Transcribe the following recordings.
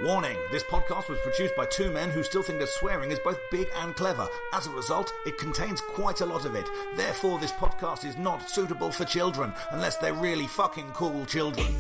Warning, this podcast was produced by two men who still think that swearing is both big and clever. As a result, it contains quite a lot of it. Therefore, this podcast is not suitable for children, unless they're really fucking cool children.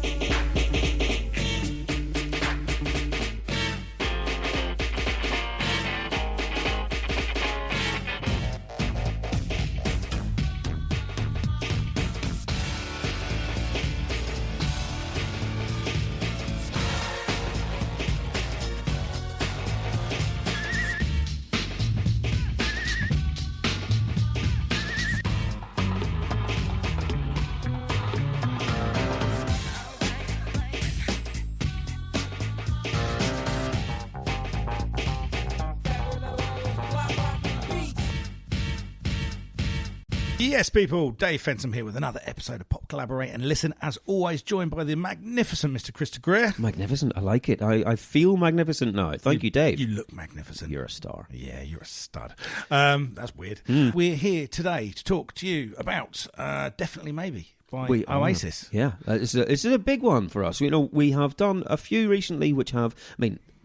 Yes, people, Dave Fensom here with another episode of Pop Collaborate and Listen, as always, joined by the magnificent Mr. Krister Greer. Magnificent, I like it. I feel magnificent now. Thank you, Dave. You look magnificent. You're a star. Yeah, you're a stud. That's weird. We're here today to talk to you about Definitely Maybe by Oasis. Yeah, it's a big one for us. You know, we have done a few recently which have,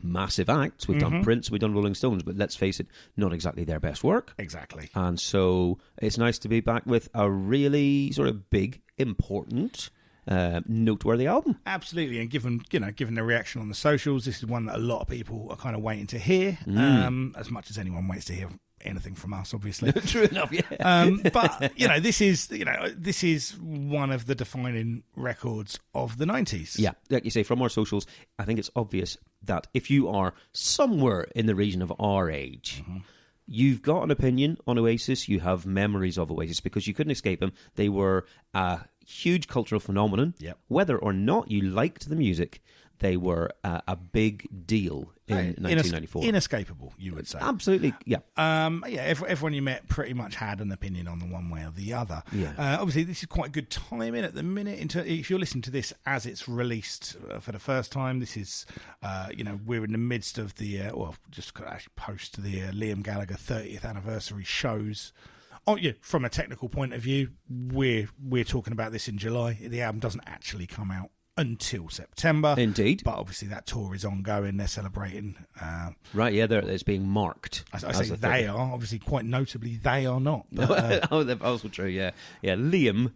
massive acts. We've done Prince, we've done Rolling Stones, but let's face it, not exactly their best work. Exactly. And so it's nice to be back with a really sort of big, important, noteworthy album. Absolutely, and given the reaction on the socials, this is one that a lot of people are kind of waiting to hear, as much as anyone waits to hear anything from us, obviously. True enough, yeah. But this is one of the defining records of the 90s. Yeah, like you say, from our socials, I think it's obvious that if you are somewhere in the region of our age, you've got an opinion on Oasis, you have memories of Oasis, because you couldn't escape them. They were a huge cultural phenomenon. Yep. Whether or not you liked the music, they were a big deal in 1994. Inescapable, you would say. Absolutely, yeah. Everyone you met pretty much had an opinion on the one way or the other. Yeah. Obviously, this is quite good timing at the minute. If you're listening to this as it's released for the first time, this is, we're in the midst of the, just actually post the Liam Gallagher 30th anniversary shows. Oh, yeah, from a technical point of view, we're talking about this in July. The album doesn't actually come out until September. Indeed. But obviously that tour is ongoing. They're celebrating. Right, yeah, it's being marked. I say they are. Obviously, quite notably, they are not. But, that's also true, yeah. Yeah, Liam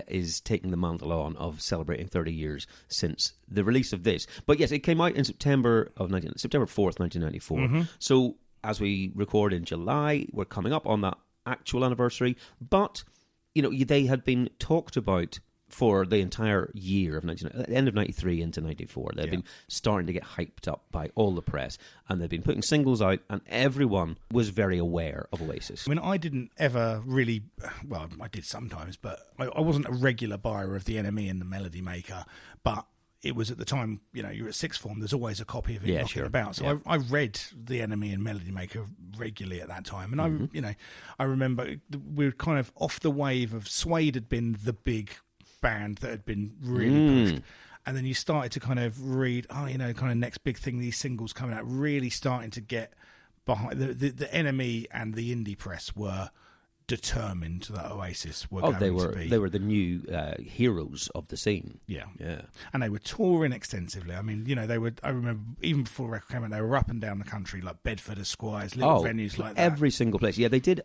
is taking the mantle on of celebrating 30 years since the release of this. But yes, it came out in September 4th, 1994. So as we record in July, we're coming up on that actual anniversary. But, they had been talked about for the entire year of end of 93 into 94. They've been starting to get hyped up by all the press, and they've been putting singles out, and everyone was very aware of Oasis. I didn't ever really, I did sometimes, but I wasn't a regular buyer of The Enemy and The Melody Maker, but it was at the time, you're at sixth form, there's always a copy of it knocking about. So I read The Enemy and Melody Maker regularly at that time. And I remember we were kind of off the wave of Suede had been the big band that had been really pushed, and then you started to kind of read kind of next big thing, these singles coming out, really starting to get behind the Enemy, and the indie press were determined that Oasis were going to be. They were the new heroes of the scene. Yeah. And they were touring extensively. They were, I remember, even before the record came out, they were up and down the country, like Bedford Esquires, little venues like that. Every single place. Yeah, they did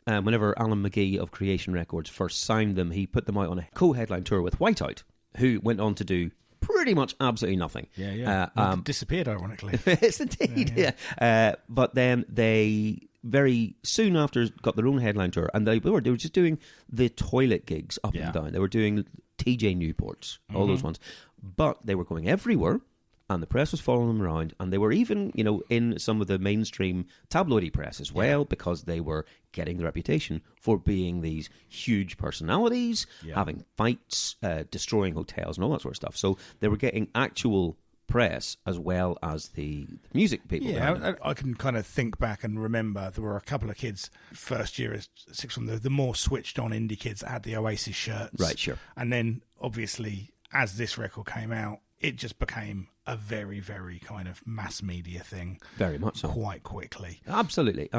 whenever Alan McGee of Creation Records first signed them, he put them out on a co-headline tour with Whiteout, who went on to do pretty much absolutely nothing. Yeah. Disappeared, ironically. Yes, indeed, yeah. But then they very soon after got their own headline tour, and they were just doing the toilet gigs up and down. They were doing TJ Newports, all those ones. But they were going everywhere, and the press was following them around, and they were even, in some of the mainstream tabloidy press as well, because they were getting the reputation for being these huge personalities, having fights, destroying hotels and all that sort of stuff. So they were getting actual press as well as the music people. Yeah, I can kind of think back and remember there were a couple of kids first year as sixth form, the more switched on indie kids that had the Oasis shirts. Right, sure. And then obviously as this record came out, it just became a very, very kind of mass media thing. Very much so. Quite quickly. Absolutely.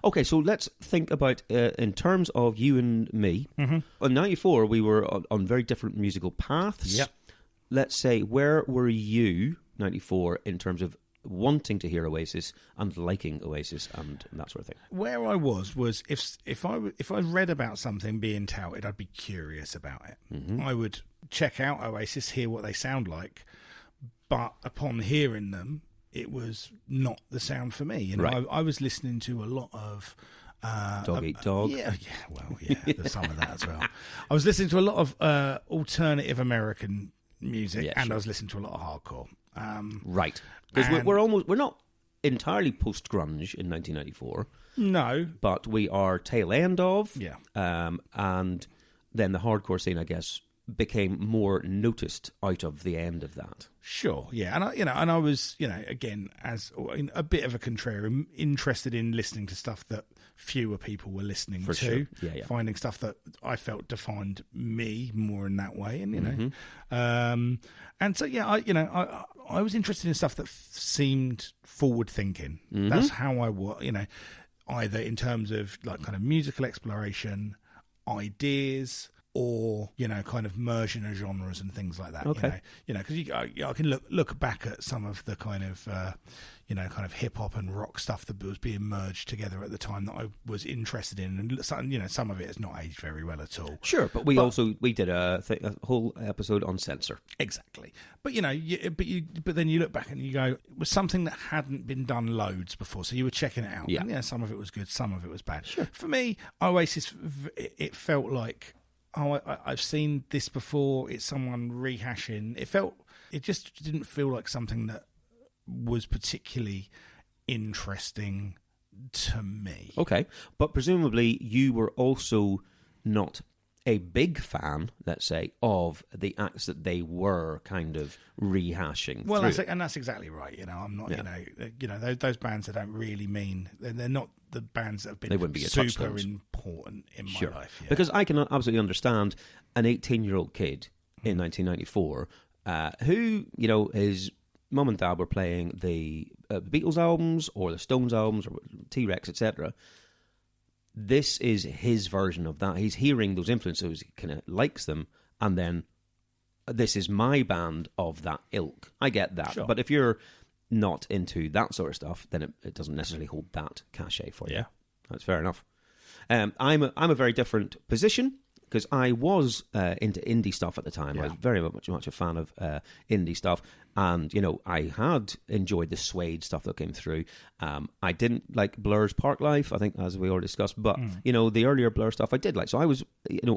Okay, so let's think about, in terms of you and me, in 94 we were on very different musical paths. Yep. Let's say, where were you 1994 in terms of wanting to hear Oasis and liking Oasis and that sort of thing? Where I was if I read about something being touted, I'd be curious about it. Mm-hmm. I would check out Oasis, hear what they sound like, but upon hearing them, it was not the sound for me. You know, right. I was listening to a lot of Dog Eat Dog. Yeah, there's some of that as well. I was listening to a lot of alternative American music, and I was listening to a lot of hardcore. Right, because we're not entirely post grunge in 1994. No, but we are tail end of. Yeah, and then the hardcore scene, I guess, became more noticed out of the end of that. Sure, yeah, and I was, again, as a bit of a contrarian, interested in listening to stuff that fewer people were listening to. Sure. Finding stuff that I felt defined me more in that way, and and so I was interested in stuff that seemed forward thinking. Mm-hmm. That's how I was, either in terms of like kind of musical exploration, ideas, or kind of immersion of genres and things like that. Okay. Because I can look back at some of the kind of kind of hip hop and rock stuff that was being merged together at the time that I was interested in, and some of it has not aged very well at all. Sure, but we did a whole episode on censor. Exactly, but but then you look back and you go, it was something that hadn't been done loads before, so you were checking it out. Yeah, and some of it was good, some of it was bad. Sure. For me, Oasis, it felt like, I've seen this before. It's someone rehashing. It just didn't feel like something that was particularly interesting to me. Okay, but presumably you were also not a big fan, let's say, of the acts that they were kind of rehashing. Well, that's exactly right. I'm not. Yeah. Those bands that don't really mean, they're not the bands that have been super important in my life. Yeah. Because I can absolutely understand an 18-year-old kid in 1994 who, his mum and dad were playing the Beatles albums or the Stones albums or T-Rex, etc. This is his version of that. He's hearing those influences, he kind of likes them, and then this is my band of that ilk. I get that. Sure. But if you're not into that sort of stuff, then it doesn't necessarily hold that cachet for you. Yeah. That's fair enough. I'm a very different position, because I was into indie stuff at the time. I was very much a fan of indie stuff. And, I had enjoyed the Suede stuff that came through. I didn't like Blur's Park Life, I think, as we already discussed. But, the earlier Blur stuff I did like. So I was,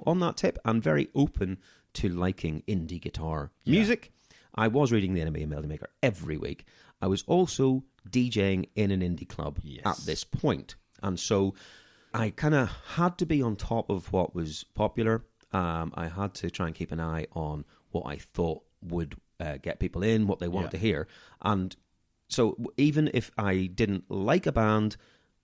on that tip, and very open to liking indie guitar music. I was reading the Enemy and Melody Maker every week. I was also DJing in an indie club at this point. And so I kind of had to be on top of what was popular. I had to try and keep an eye on what I thought would get people in, what they wanted to hear. And so even if I didn't like a band,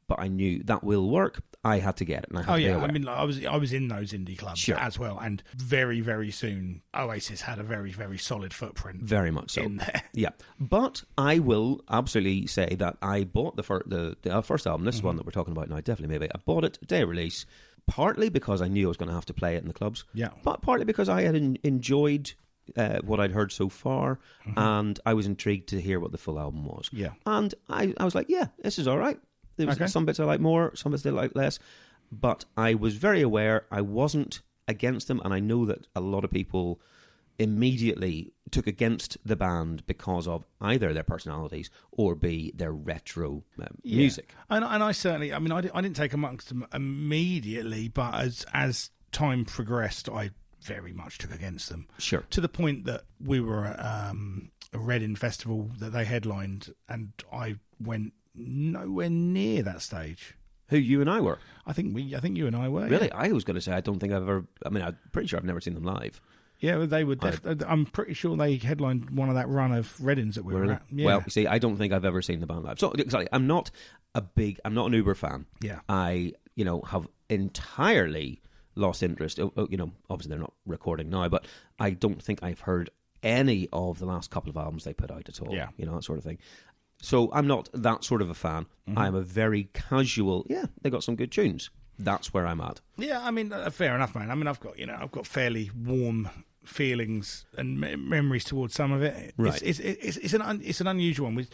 but I knew that will work, I had to get it. And I had to be aware. I mean, I was in those indie clubs as well, and very, very soon Oasis had a very, very solid footprint. Very much so. In there. Yeah, but I will absolutely say that I bought the first album. This is one that we're talking about now. Definitely, maybe I bought it day of release, partly because I knew I was going to have to play it in the clubs. Yeah, but partly because I had enjoyed what I'd heard so far, and I was intrigued to hear what the full album was. Yeah, and I was like, yeah, this is all right. There was some bits I like more, some bits I like less. But I was very aware I wasn't against them, and I know that a lot of people immediately took against the band because of either their personalities or B, their retro music. And I certainly, I didn't take amongst them immediately, but as time progressed, I very much took against them. Sure. To the point that we were at a Reading festival that they headlined, and I went nowhere near that stage. Who, you and I were? I think you and I were. Really? Yeah. I was going to say I don't think I've ever. I'm pretty sure I've never seen them live. Yeah, they were. I'm pretty sure they headlined one of that run of Readings that we were at. Yeah. Well, you see, I don't think I've ever seen the band live. So, sorry, I'm not an Uber fan. Yeah. I have entirely lost interest. Obviously they're not recording now, but I don't think I've heard any of the last couple of albums they put out at all. Yeah. That sort of thing. So I'm not that sort of a fan. I'm a very casual, they got some good tunes. That's where I'm at. Yeah, fair enough, man. I've got fairly warm feelings and memories towards some of it. Right. It's an unusual one.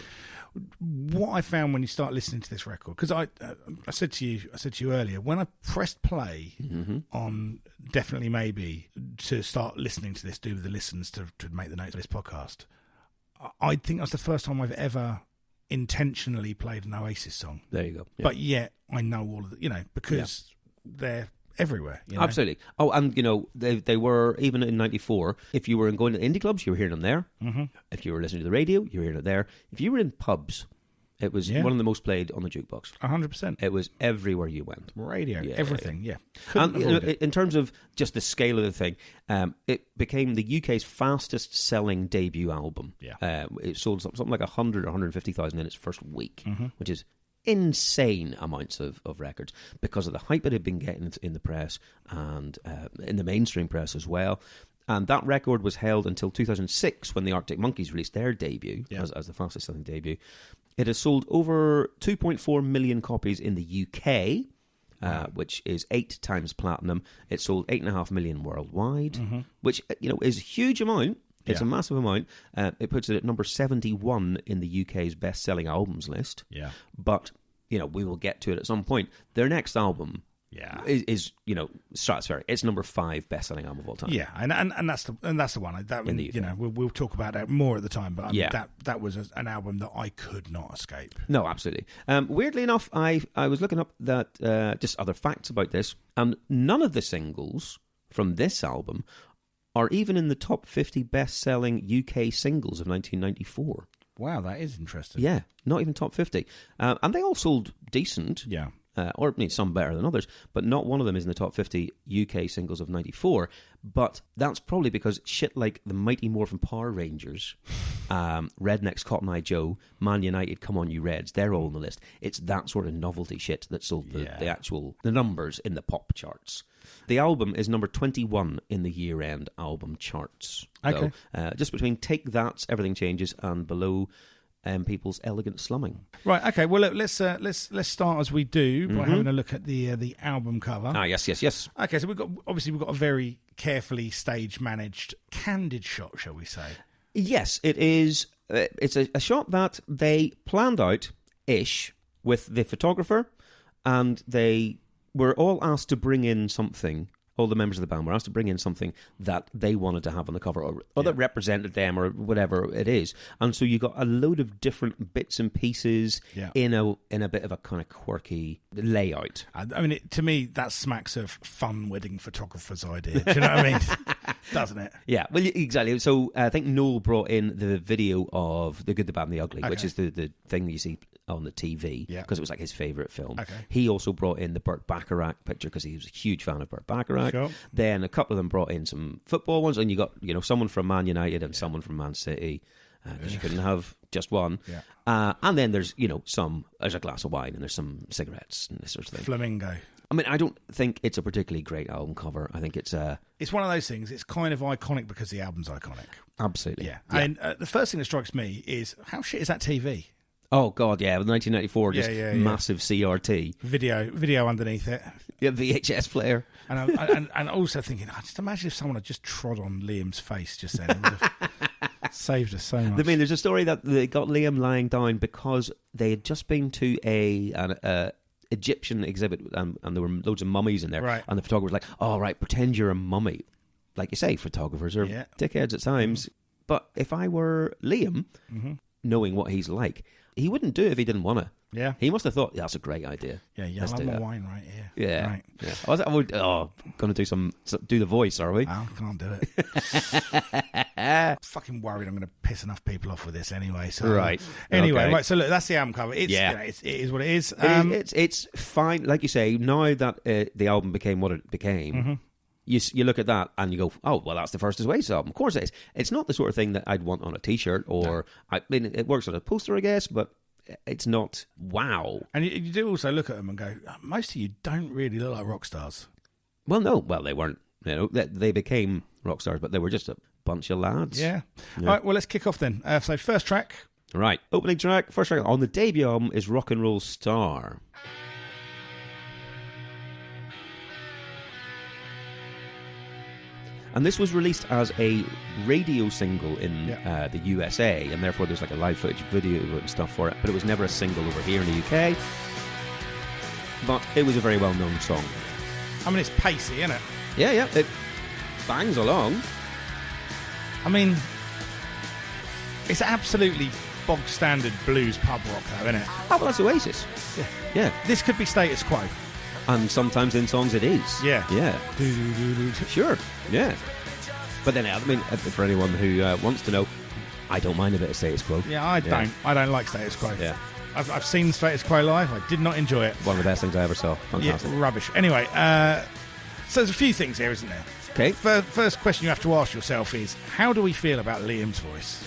What I found when you start listening to this record, because I said to you earlier, when I pressed play on Definitely Maybe to start listening to this, do the listens to make the notes of this podcast, I think that's the first time I've ever intentionally played an Oasis song. There you go. Yeah. But yet I know all of it, because they're everywhere. Absolutely. Oh, and they were, even in '94, if you were going to indie clubs, you were hearing them there. Mm-hmm. If you were listening to the radio, you were hearing it there. If you were in pubs, it was one of the most played on the jukebox. 100%. It was everywhere you went. Radio, everything, yeah. And in terms of just the scale of the thing, it became the UK's fastest selling debut album. Yeah. It sold something like 100 or 150,000 in its first week, which is insane amounts of records because of the hype it had been getting in the press and in the mainstream press as well. And that record was held until 2006 when the Arctic Monkeys released their debut as the fastest selling debut. It has sold over 2.4 million copies in the UK, which is 8 times platinum. It sold 8.5 million worldwide, which is a huge amount. It's a massive amount. It puts it at number 71 in the UK's best-selling albums list. Yeah. But, we will get to it at some point. Their next album is stratospheric. It's number 5 best-selling album of all time. Yeah, and that's the one. We'll talk about that more at the time. But that was an album that I could not escape. No, absolutely. Weirdly enough, I was looking up that just other facts about this, and none of the singles from this album are even in the top 50 best-selling UK singles of 1994. Wow, that is interesting. Yeah, not even top 50. And they all sold decent. Yeah. Or some better than others, but not one of them is in the top 50 UK singles of 94. But that's probably because shit like the Mighty Morphin Power Rangers, Redneck's Cotton Eye Joe, Man United, Come On You Reds, they're all on the list. It's that sort of novelty shit that sold the numbers in the pop charts. The album is number 21 in the year-end album charts. Okay. So, just between Take That's Everything Changes and below People's Elegant Slumming. Right. Okay. Well, look, let's start as we do by having a look at the album cover. Yes. Okay. So we've got a very carefully stage managed candid shot, shall we say? Yes, it is. It's a shot that they planned out ish with the photographer, and they were all asked to bring in something. All the members of the band were asked to bring in something that they wanted to have on the cover or that represented them or whatever it is. And so you got a load of different bits and pieces in a bit of a kind of quirky layout. I mean, to me, that smacks of fun wedding photographer's idea. Do you know what I mean? Doesn't it? Yeah, well, exactly. So I think Noel brought in the video of The Good, the Bad and the Ugly, which is the thing that you see on the TV because it was like his favourite film. Okay. He also brought in the Burt Bacharach picture because he was a huge fan of Burt Bacharach. Sure. Then a couple of them brought in some football ones, and you got someone from Man United and someone from Man City because you couldn't have just one. Yeah. And then there's there's a glass of wine and there's some cigarettes and this sort of thing. Flamingo. I mean, I don't think it's a particularly great album cover. I think it's one of those things. It's kind of iconic because the album's iconic. Absolutely. Yeah. And the first thing that strikes me is how shit is that TV? Oh, God, yeah. With 1994, just massive CRT. Video underneath it. Yeah, VHS player. And also thinking, just imagine if someone had just trod on Liam's face just then. It would have saved us so much. I mean, there's a story that they got Liam lying down because they had just been to an Egyptian exhibit and there were loads of mummies in there. Right. And the photographer was like, oh, right, pretend you're a mummy. Like you say, photographers are dickheads at times. But if I were Liam, knowing what he's like, he wouldn't do it if he didn't want to. Yeah. He must have thought, that's a great idea. Yeah, I'll have my wine right here. Yeah. Right. Yeah. Going to do the voice, are we? I can't do it. Fucking worried I'm going to piss enough people off with this anyway. So right. Anyway, okay. Right, so look, that's the album cover. It is what it is. It's fine. Like you say, now that the album became what it became, you look at that and you go, oh, well, that's the first Oasis album. Of course it is. It's not the sort of thing that I'd want on a T-shirt or... No. I mean, it works on a poster, I guess, but it's not wow. And you do also look at them and go, most of you don't really look like rock stars. Well, no. Well, they weren't. They became rock stars, but they were just a bunch of lads. Yeah. All right, well, let's kick off then. So first track. Right. Opening track, first track on the debut album is Rock and Roll Star. And this was released as a radio single in the USA, and therefore there's like a live footage video and stuff for it, but it was never a single over here in the UK. But it was a very well-known song. I mean, it's pacey, isn't it? Yeah, it bangs along. I mean, it's absolutely bog-standard blues pub rock, though, isn't it? Oh, well, that's Oasis. Yeah. This could be status quo. And sometimes in songs it is. Yeah. Sure, yeah. But then, I mean, for anyone who wants to know, I don't mind a bit of status quo. Yeah, I don't. I don't like status quo. Yeah. I've seen status quo live. I did not enjoy it. One of the best things I ever saw. Fantastic. Yeah, rubbish. Anyway, so there's a few things here, isn't there? Okay. First question you have to ask yourself is, how do we feel about Liam's voice?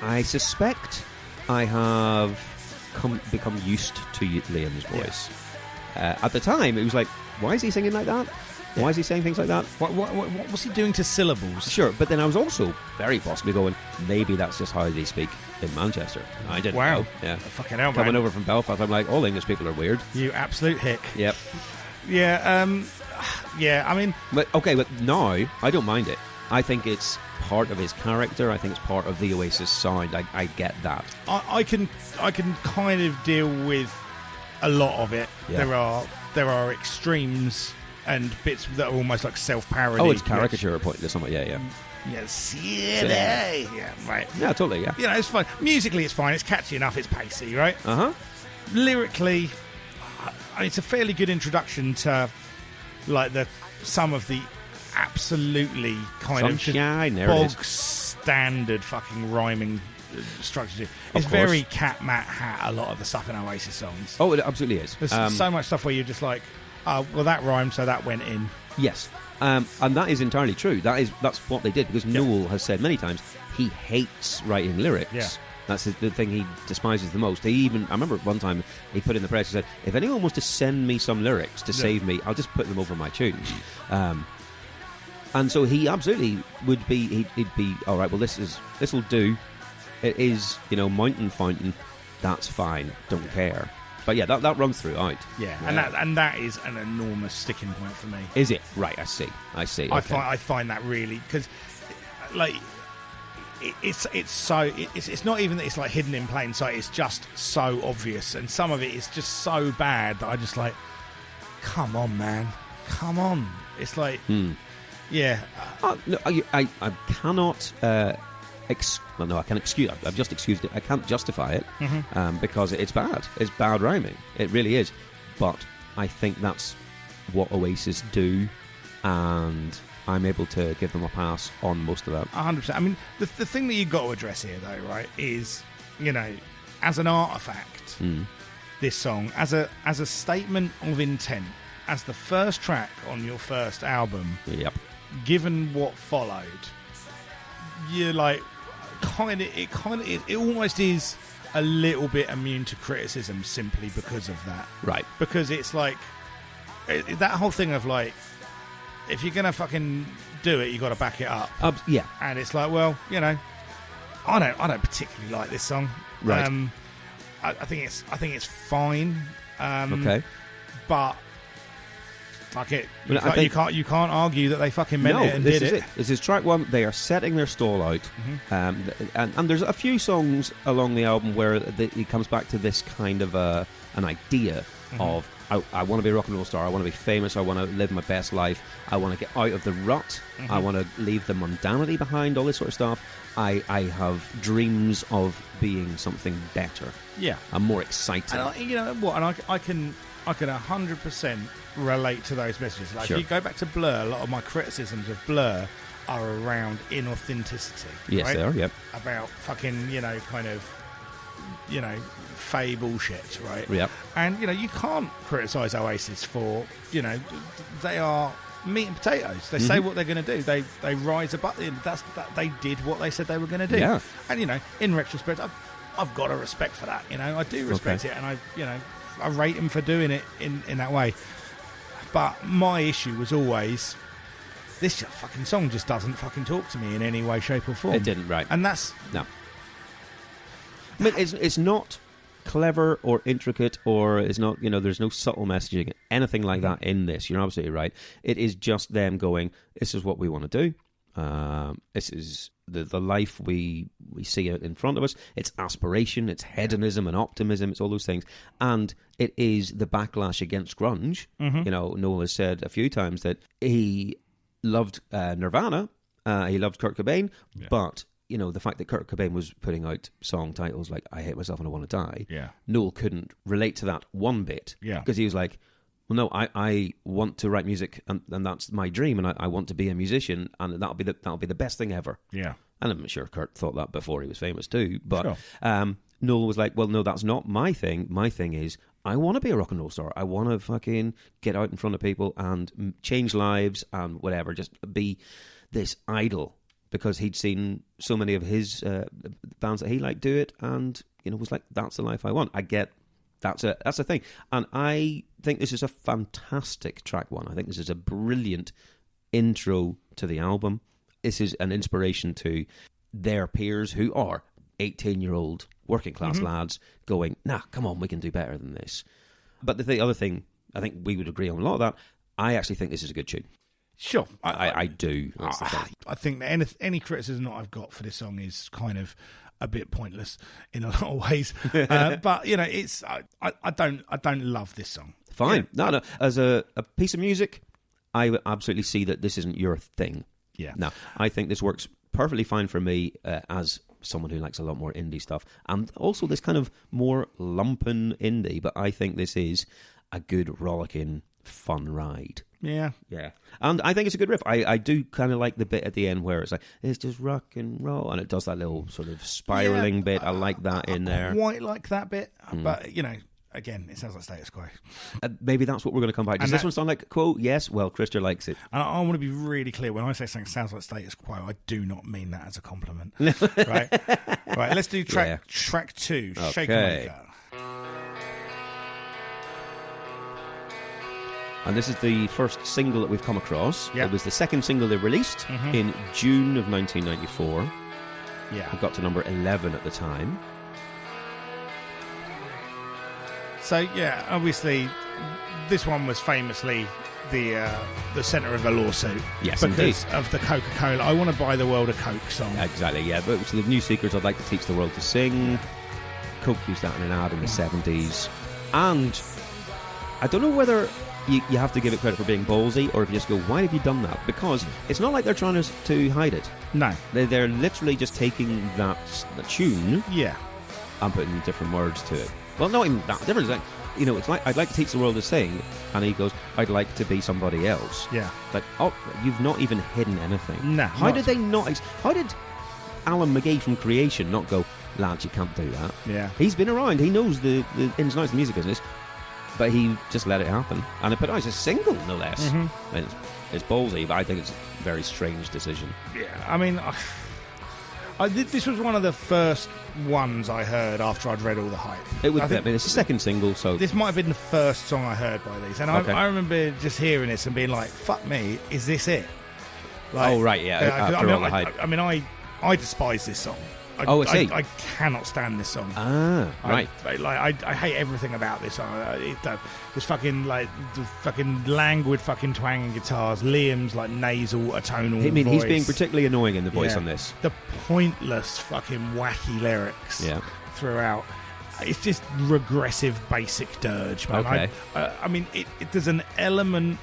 I suspect I have become used to Liam's voice. Yeah. At the time, it was like, why is he singing like that? Why is he saying things like that? What was he doing to syllables? Sure, but then I was also very possibly going, maybe that's just how they speak in Manchester. I didn't know. Yeah. Fucking hell, man. Coming over from Belfast, I'm like, all English people are weird. You absolute hick. Yep. Yeah, I mean... But now, I don't mind it. I think it's part of his character. I think it's part of the Oasis sound. I get that. I can kind of deal with a lot of it. Yeah. There are extremes and bits that are almost like self-parody. Oh, it's caricature or point to something. Yeah. Yes, yeah, right. Yeah, totally. Yeah. You know, it's fine. Musically, it's fine. It's catchy enough. It's pacey, right? Lyrically, it's a fairly good introduction to like some of the absolutely kind of bog standard fucking rhyming structure. It's very Cat Matt Hat, a lot of the stuff in Oasis songs. Oh, it absolutely is. There's so much stuff where you're just like, oh, well, that rhymed, so that went in. Yes. And that is entirely true. That's what they did, because Noel has said many times he hates writing lyrics. Yeah. That's the thing he despises the most. I remember one time he put in the press, he said, if anyone wants to send me some lyrics to save me, I'll just put them over my tunes. And so he absolutely would be, he'd be, all right, well, this will do. It is, Mountain Fountain, that's fine, don't care. But yeah, that runs throughout. Yeah, and that is an enormous sticking point for me. Is it? Right, I see. Okay. I find that really, because, like, it's not even that it's like hidden in plain sight. It's just so obvious, and some of it is just so bad that I just like, come on, man, come on. It's like, yeah. No, I cannot. I can excuse. I've just excused it. I can't justify it because it's bad. It's bad rhyming. It really is. But I think that's what Oasis do, and I'm able to give them a pass on most of that. 100%. I mean, the thing that you've got to address here, though, right, is, as an artifact, this song, as a statement of intent, as the first track on your first album, given what followed, you're like, it almost is a little bit immune to criticism simply because of that. Right. Because it's like, that whole thing of like, if you're going to fucking do it, you got to back it up. Yeah. And it's like, well, I don't particularly like this song. Right. I think it's fine. Okay. But fuck it. You can't argue that they fucking meant it and did it. This is track one. They are setting their stall out. And there's a few songs along the album where it comes back to this kind of an idea of, I want to be a rock and roll star, I want to be famous, I want to live my best life, I want to get out of the rut, I want to leave the mundanity behind, all this sort of stuff. I have dreams of being something better. Yeah. And more exciting. And you know what? And I can 100% relate to those messages. Like, if you go back to Blur, a lot of my criticisms of Blur are around inauthenticity. Yes, right? they are, yep. About fucking, kind of, fey bullshit, right? Yep. And, you can't criticise Oasis for, they are meat and potatoes. They say what they're going to do. They rise above it. They did what they said they were going to do. Yeah. And, in retrospect, I've got a respect for that. I do respect it, and I rate him for doing it in that way. But my issue was always, this fucking song just doesn't fucking talk to me in any way, shape or form. It didn't, right. And that's... No. I mean, it's not clever or intricate, or it's not, there's no subtle messaging, anything like that in this. You're absolutely right. It is just them going, this is what we want to do. This is the life we see out in front of us. It's aspiration, it's hedonism and optimism, it's all those things. And it is the backlash against grunge. Noel has said a few times that he loved Nirvana, he loved Kurt Cobain, but the fact that Kurt Cobain was putting out song titles like I Hate Myself and I Want to Die, Noel couldn't relate to that one bit. Because he was like, well, no, I want to write music, and that's my dream, and I want to be a musician, and that'll be the best thing ever. Yeah. And I'm sure Kurt thought that before he was famous too. But Noel was like, well, no, that's not my thing. My thing is, I want to be a rock and roll star. I want to fucking get out in front of people and change lives and whatever, just be this idol. Because he'd seen so many of his bands that he liked do it, and was like, that's the life I want. I get that's a thing, and I think this is a fantastic track one. I think this is a brilliant intro to the album. This is an inspiration to their peers who are 18-year-old working class lads going, nah, come on, we can do better than this. But the other thing, I think we would agree on a lot of that. I actually think this is a good tune. Sure. I do. I think that any criticism that I've got for this song is kind of a bit pointless in a lot of ways. But, it's I don't love this song. Fine. Yeah. No. As a piece of music, I would absolutely see that this isn't your thing. Yeah. Now, I think this works perfectly fine for me as someone who likes a lot more indie stuff. And also this kind of more lumpen indie. But I think this is a good, rollicking, fun ride. Yeah. And I think it's a good riff. I do kind of like the bit at the end where it's like, it's just rock and roll, and it does that little sort of spiralling bit. I like that in there. I quite like that bit, but, again, it sounds like Status Quo. Maybe that's what we're going to come back to. Does this one sound like Quo? Yes. Well, Krister likes it. And I want to be really clear. When I say something sounds like Status Quo, I do not mean that as a compliment. Right? Right, let's do track 2, okay. Shaker Maker. And this is the first single that we've come across. It was the second single they released in June of 1994. Yeah. It got to number 11 at the time. So, obviously, this one was famously the centre of a lawsuit. Yes, because of the Coca-Cola I Want to Buy the World a Coke song. Exactly, yeah. But so the New Seekers, I'd like to teach the world to sing. Coke used that in an ad in the 70s. And I don't know whether you have to give it credit for being ballsy, or if you just go, why have you done that? Because it's not like they're trying to hide it. No. They're literally just taking the tune and putting different words to it. Well, not even that different. It's like, it's like, I'd like to teach the world to sing, and he goes, I'd like to be somebody else. Yeah. Like, you've not even hidden anything. No. How did Alan McGee from Creation not go, lads, you can't do that? Yeah. He's been around. He knows the ins and outs of the music business. But he just let it happen. And it put out a single, no less. It's ballsy, but I think it's a very strange decision. Yeah, I mean, this was one of the first ones I heard after I'd read all the hype. It's the second single, so... This might have been the first song I heard by these. And I remember just hearing this and being like, fuck me, is this it? Like, after all the hype. I despise this song. I cannot stand this song. Right. I hate everything about this song. This fucking the fucking languid fucking twanging guitars. Liam's nasal atonal. I mean, voice. He's being particularly annoying in the voice on this. The pointless fucking wacky lyrics throughout. It's just regressive, basic dirge, man. Okay. I mean, there's an element.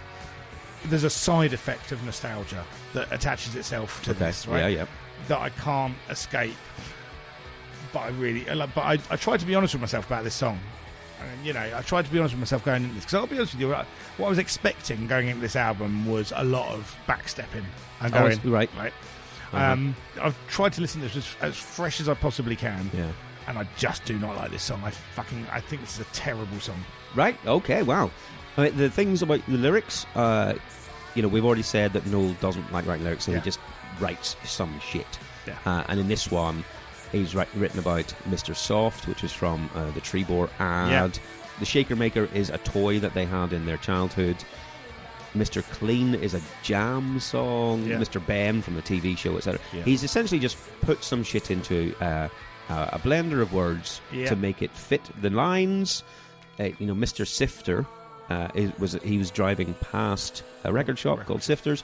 There's a side effect of nostalgia that attaches itself to this, right? Yeah. That I can't escape. But I tried to be honest with myself about this song. And, I tried to be honest with myself going into this. Because I'll be honest with you, what I was expecting going into this album was a lot of backstepping. And going, right. I've tried to listen to this as fresh as I possibly can. Yeah. And I just do not like this song. I think this is a terrible song. Right, okay, wow. I mean, the things about the lyrics, we've already said that Noel doesn't like writing lyrics, so he just writes some shit. Yeah. And in this one, he's written about Mr. Soft, which is from the Trebor ad. Yeah. The Shaker Maker is a toy that they had in their childhood. Mr. Clean is a jam song. Yeah. Mr. Ben from the TV show, etc. Yeah. He's essentially just put some shit into a blender of words to make it fit the lines. Mr. Sifter, he was driving past a record shop called Sifters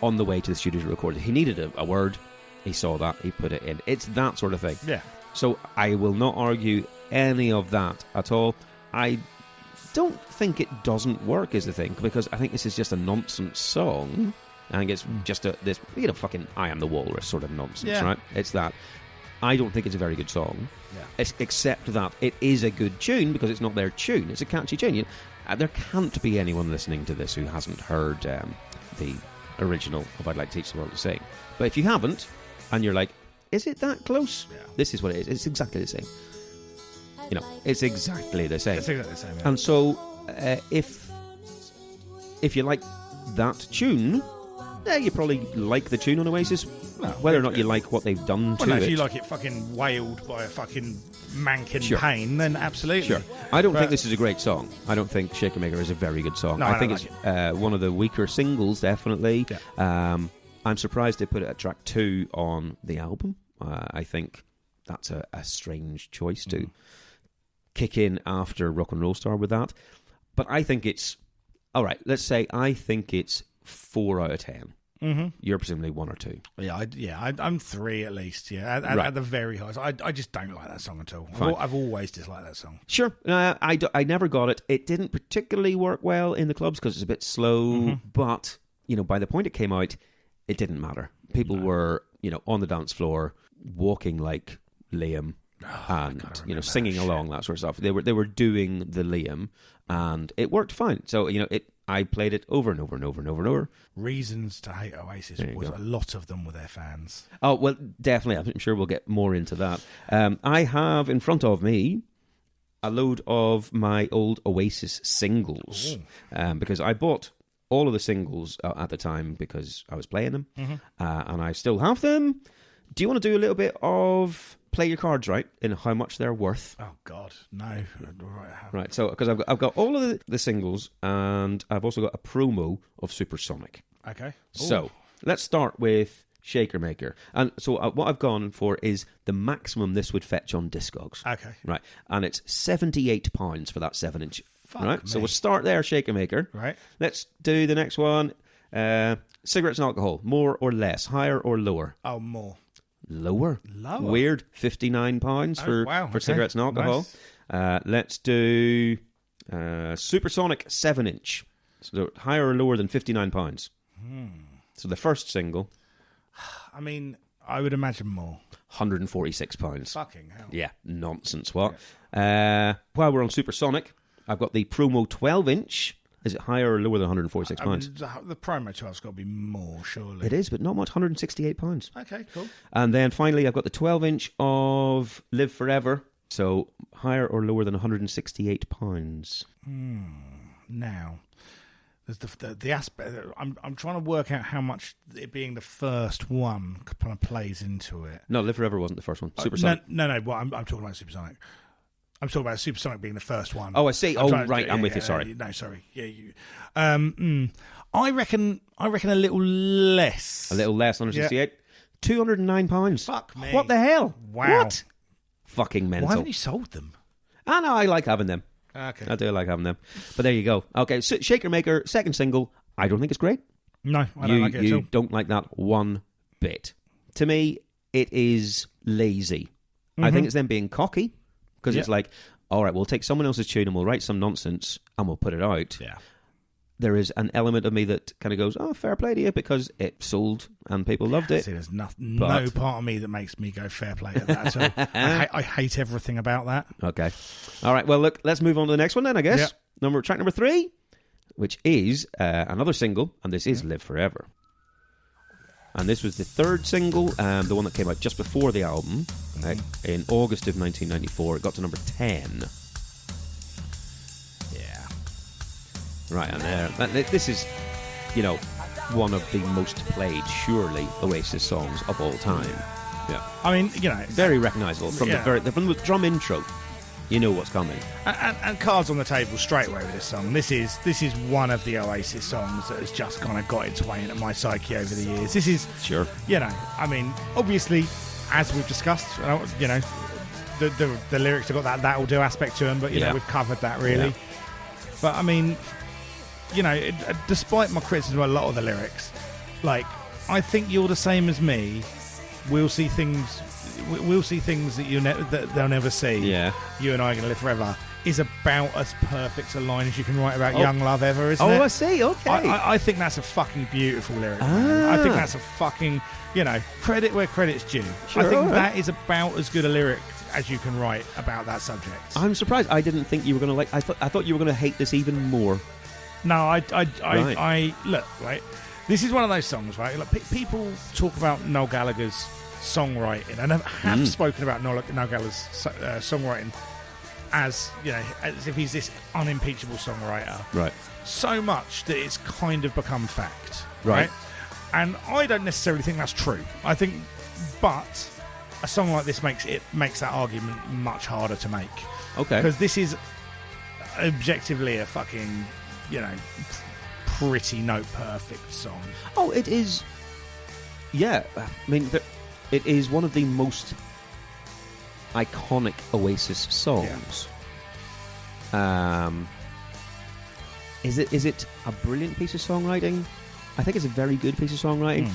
on the way to the studio to record it. He needed a word. He saw that. He put it in. It's that sort of thing. Yeah. So I will not argue any of that at all. I don't think it doesn't work is the thing, because I think this is just a nonsense song. I think it's just this fucking I Am the Walrus sort of nonsense, right? It's that. I don't think it's a very good song, except that it is a good tune because it's not their tune. It's a catchy tune. There can't be anyone listening to this who hasn't heard the original of I'd Like to Teach the World to Sing. But if you haven't, and you're like, is it that close? Yeah. This is what it is. It's exactly the same. It's exactly the same. It's exactly the same, yeah. And so, if you like that tune, you probably like the tune on Oasis. Whether or not you like what they've done to it. If you like it fucking wailed by a fucking mankin pain, then absolutely. Sure. I don't think this is a great song. I don't think Shaker Maker is a very good song. No, I think it's one of the weaker singles, definitely. Yeah. I'm surprised they put it at track 2 on the album. I think that's a strange choice to kick in after Rock and Roll Star with that. But I think it's... All right, let's say I think it's 4 out of 10. Mm-hmm. You're presumably 1 or 2. I'm 3 at least. Yeah, at the very highest. I just don't like that song at all. I've always disliked that song. Sure, I never got it. It didn't particularly work well in the clubs because it's a bit slow. But by the point it came out, it didn't matter. People were on the dance floor walking like Liam. And singing along, that sort of stuff. They were doing the Liam, and it worked fine. So I played it over and over and over and over and over. Reasons to hate Oasis was a lot of them were their fans. Oh well, definitely. I'm sure we'll get more into that. I have in front of me a load of my old Oasis singles because I bought all of the singles at the time because I was playing them, and I still have them. Do you want to do a little bit of play your cards right in how much they're worth? Oh God, no! Right, so because I've got all of the singles, and I've also got a promo of Supersonic. Okay. Ooh. So let's start with Shaker Maker, and so what I've gone for is the maximum this would fetch on Discogs. Okay. Right, and it's £78 for that 7-inch. Fuck right, me. so we'll start there, Shaker Maker. Right. Let's do the next one. Cigarettes and alcohol, more or less, higher or lower? Oh, more. Lower. Weird. £59 for cigarettes and alcohol. Nice. Let's do Supersonic 7-inch. So higher or lower than £59. So the first single. I mean, I would imagine more. £146. Fucking hell. Yeah, nonsense. What? Yeah. While we're on Supersonic, I've got the promo 12-inch. Is it higher or lower than £146? I mean, the promo 12's got to be more, surely. It is, but not much, £168. Okay, cool. And then finally, I've got the 12-inch of Live Forever. So higher or lower than £168? Now, there's the aspect. I'm trying to work out how much it being the first one kind of plays into it. No, Live Forever wasn't the first one. Supersonic. No. Well, I'm talking about Supersonic. I'm talking about Supersonic being the first one. Oh, I see. Right. I'm with you. Sorry. No, sorry. Yeah, you. I reckon a little less. A little less, 168. £209. Fuck me. What the hell? Wow. What? Fucking mental. Why haven't you sold them? I know. I like having them. Okay. I do like having them. But there you go. Okay, so Shaker Maker, second single. I don't think it's great. No, I don't like it at all. You don't like that one bit. To me, it is lazy. I think it's them being cocky. Because it's like, all right, we'll take someone else's tune and we'll write some nonsense and we'll put it out. Yeah. There is an element of me that kind of goes, oh, fair play to you, because it sold and people loved it. See, there's no part of me that makes me go fair play at that. So I hate everything about that. Okay. All right, well, look, let's move on to the next one then, I guess. Yep. Track number 3, which is another single, and this is Live Forever. And this was the third single, the one that came out just before the album, in August of 1994. It got to number 10. Yeah. Right, and this is, one of the most played, surely, Oasis songs of all time. Yeah. I mean, very recognisable from the drum intro. You know what's coming. And cards on the table straight away with this song. This is one of the Oasis songs that has just kind of got its way into my psyche over the years. This is, sure. I mean, obviously, as we've discussed, you know, the lyrics have got that will do aspect to them, but you know, we've covered that really. Yeah. But I mean, you know, despite my criticism of a lot of the lyrics, like, I think You're the Same as Me. We'll see things that that they'll never see. Yeah. You and I are going to live forever. Is about as perfect a line as you can write about young love ever, isn't it? Oh, I see. Okay. I think that's a fucking beautiful lyric. Man. I think that's a fucking, you know, credit where credit's due. Sure, I think that is about as good a lyric as you can write about that subject. I'm surprised. I didn't think you were going to like. I thought you were going to hate this even more. No, I look, right. This is one of those songs, right? Like, people talk about Noel Gallagher's songwriting, and have spoken about Noel Gallagher's songwriting as, you know, as if he's this unimpeachable songwriter. Right. So much that it's kind of become fact. Right. And I don't necessarily think that's true. I think, but a song like this makes that argument much harder to make. Okay. Because this is objectively a fucking, you know, pretty note perfect song. Oh, it is. Yeah, I mean, it is one of the most iconic Oasis songs. Yeah. Is it a brilliant piece of songwriting? I think it's a very good piece of songwriting.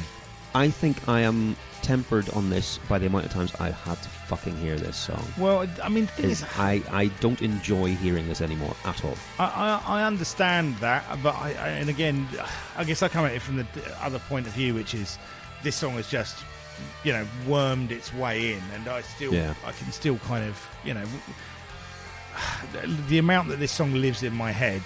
I think I am tempered on this by the amount of times I've had to fucking hear this song. Well, I mean, I don't enjoy hearing this anymore at all. I understand that, but and again, I guess I come at it from the other point of view, which is this song has just, you know, wormed its way in, and I can still kind of, you know, the amount that this song lives in my head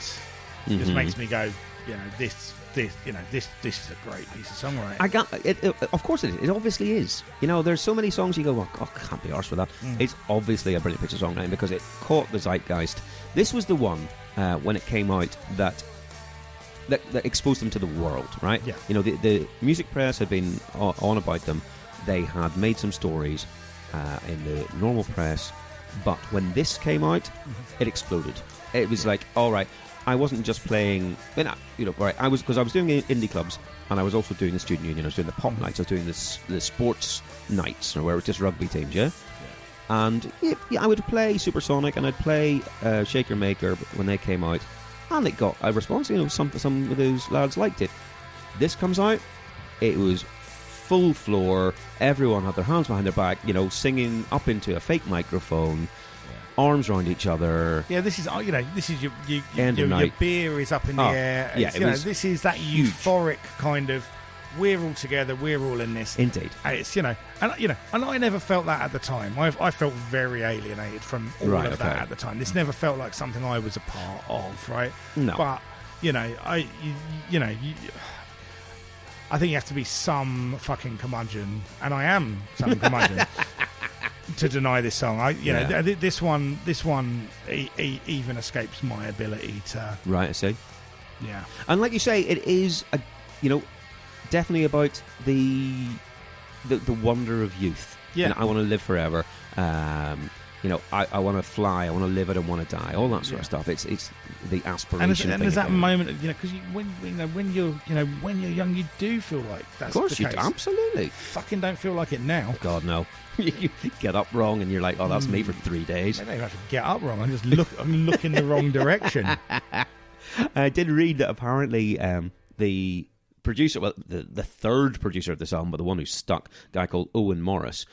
just makes me go, you know, this is a great piece of songwriting. I got it. Of course it is. It obviously is. You know, there's so many songs you go, oh, God, can't be arsed with that. It's obviously a brilliant piece of songwriting because it caught the zeitgeist. This was the one when it came out that exposed them to the world, right? Yeah. You know, the music press had been on about them. They had made some stories in the normal press, but when this came out, it exploded. It was like, all right, I wasn't just playing, you know, right? I was doing indie clubs, and I was also doing the student union. I was doing the pop nights. I was doing the sports nights, where it was just rugby teams, yeah. And I would play Supersonic, and I'd play Shaker Maker when they came out, and it got a response. You know, some of those lads liked it. This comes out, it was full floor. Everyone had their hands behind their back, you know, singing up into a fake microphone. Arms around each other. Yeah, this is, you know, this is your beer is up in the air. Yeah, this is that huge, euphoric kind of, we're all together, we're all in this. Indeed. And it's, and I never felt that at the time. I felt very alienated from all of that at the time. This never felt like something I was a part of, right? No. But, I think you have to be some fucking curmudgeon, and I am some curmudgeon. To deny this song, this one even escapes my ability to. Right, I see. Yeah, and like you say, it is definitely about the wonder of youth. Yeah, I want to live forever. I want to fly. I want to live. I don't want to die. All that sort of stuff. It's the aspiration. And there's that moment, because when you're young, you do feel like that's. Of course, the case. You do. Absolutely. Fucking don't feel like it now. God, no. You get up wrong, and you're like, "Oh, that's me for 3 days." I don't even have to get up wrong. I'm looking the wrong direction. I did read that apparently the producer, well, the third producer of the song, but the one who stuck, a guy called Owen Morris,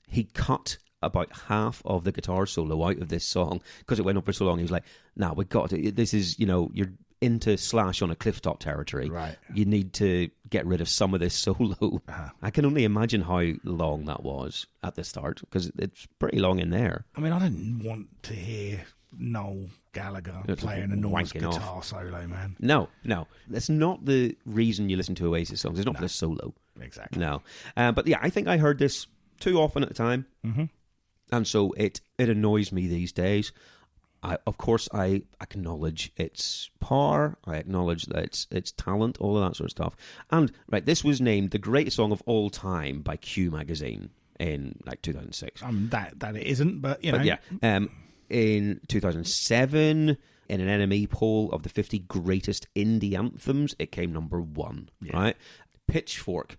he cut about half of the guitar solo out of this song because it went on for so long. He was like, "No, we got to. This is, you're into Slash on a clifftop territory. Right. You need to get rid of some of this solo." I can only imagine how long that was at the start because it's pretty long in there. I mean, I didn't want to hear Noel Gallagher playing an enormous guitar solo, man. No, that's not the reason you listen to Oasis songs. It's not for the solo. Exactly. No, but yeah, I think I heard this too often at the time. And so it annoys me these days. Of course, I acknowledge its power. I acknowledge that its talent, all of that sort of stuff. And, this was named the greatest song of all time by Q magazine in, 2006. That it isn't, but, you know. But yeah. In 2007, in an NME poll of the 50 greatest indie anthems, it came number 1, right? Pitchfork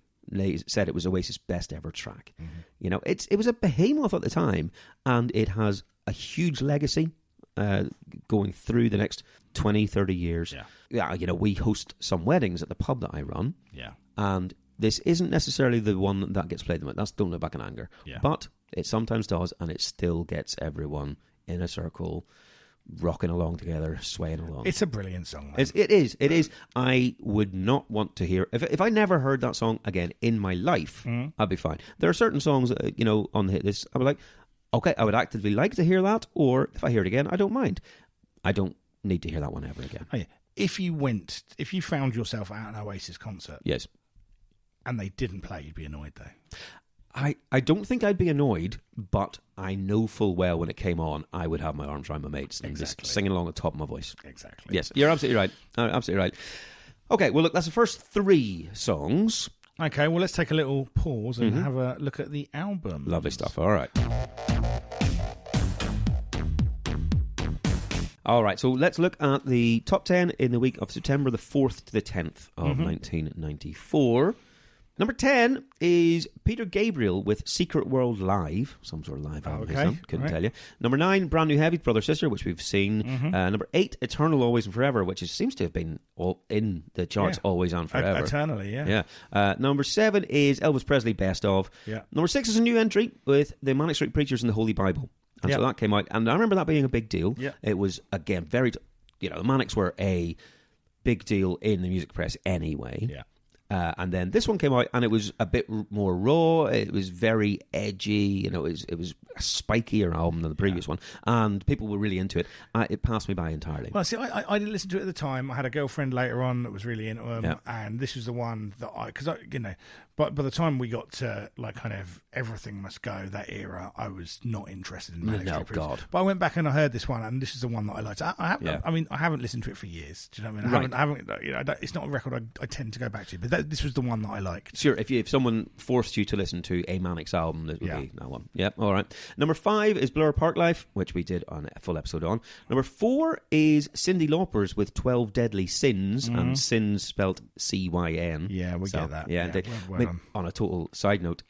said it was Oasis' best ever track. it was a behemoth at the time, and it has a huge legacy going through the next 20, 30 years. Yeah, we host some weddings at the pub that I run. Yeah. And this isn't necessarily the one that gets played. That's Don't Look Back in Anger. Yeah. But it sometimes does, and it still gets everyone in a circle, rocking along together, swaying along. It's a brilliant song. It is. I would not want to hear... If I never heard that song again in my life, I'd be fine. There are certain songs, on the hit list, I would like... Okay, I would actively like to hear that, or if I hear it again, I don't mind. I don't need to hear that one ever again. Oh, yeah. If you found yourself at an Oasis concert, yes, and they didn't play, you'd be annoyed though. I don't think I'd be annoyed, but I know full well when it came on, I would have my arms around my mates and just singing along the top of my voice. Exactly. Yes, you're absolutely right. Absolutely right. Okay, well, look, that's the first 3 songs. Okay, well, let's take a little pause and have a look at the album. Lovely stuff. All right. All right, so let's look at the top 10 in the week of September the 4th to the 10th of 1994. Number 10 is Peter Gabriel with Secret World Live. Some sort of live album. Couldn't tell you. Number 9, Brand New Heavy, Brother Sister, which we've seen. Number 8, Eternal, Always and Forever, which seems to have been in the charts always and forever. Eternally, yeah. Number 7 is Elvis Presley, Best Of. Yeah. Number 6 is a new entry with the Manic Street Preachers and the Holy Bible. And so that came out. And I remember that being a big deal. Yeah. It was, again, very... the Manics were a big deal in the music press anyway. Yeah. And then this one came out, and it was a bit more raw. It was very edgy. It was a spikier album than the previous one, and people were really into it. It passed me by entirely. Well, see, I didn't listen to it at the time. I had a girlfriend later on that was really into them, and this was the one that but by the time we got to kind of Everything Must Go, that era, I was not interested in Manic Street Preachers. God. But I went back and I heard this one, and this is the one that I liked. I haven't listened to it for years. Do you know what I mean? I haven't. It's not a record I tend to go back to, but this was the one that I liked. Sure, if someone forced you to listen to a Manics album, it would be that one. Yep, all right. Number 5 is Blur Park Life, which we did on a full episode on. Number 4 is Cyndi Lauper's with 12 Deadly Sins, and sins spelt C-Y-N. Yeah, we get that. Yeah, indeed. On a total side note,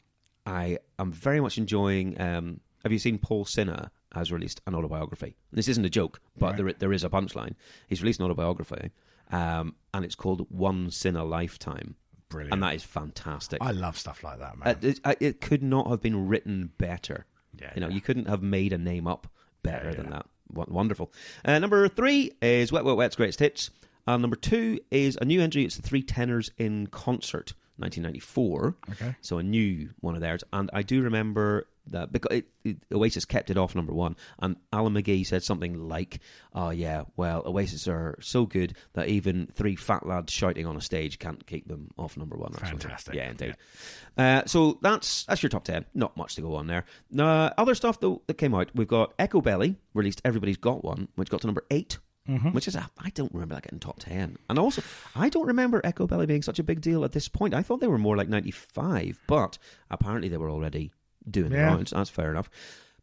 I am very much enjoying... have you seen Paul Sinha has released an autobiography? This isn't a joke, but there is a punchline. He's released an autobiography, and it's called One Sin a Lifetime. Brilliant. And that is fantastic. I love stuff like that, man. It could not have been written better. Yeah, you couldn't have made a name up better than that. Wonderful. Number 3 is Wet Wet Wet's Greatest Hits. And number 2 is a new entry. It's the Three Tenors in Concert, 1994. Okay. So a new one of theirs. And I do remember that because Oasis kept it off number 1, and Alan McGee said something like, "Oh yeah, well, Oasis are so good that even 3 fat lads shouting on a stage can't keep them off number 1." Fantastic. Yeah, indeed. Yeah. So that's your top 10. Not much to go on there. Other stuff though that came out, we've got Echo Belly released Everybody's Got One, which got to number 8. Which is, I don't remember that getting top 10. And also, I don't remember Echo Belly being such a big deal at this point. I thought they were more like 95, but apparently they were already doing the rounds. That's fair enough.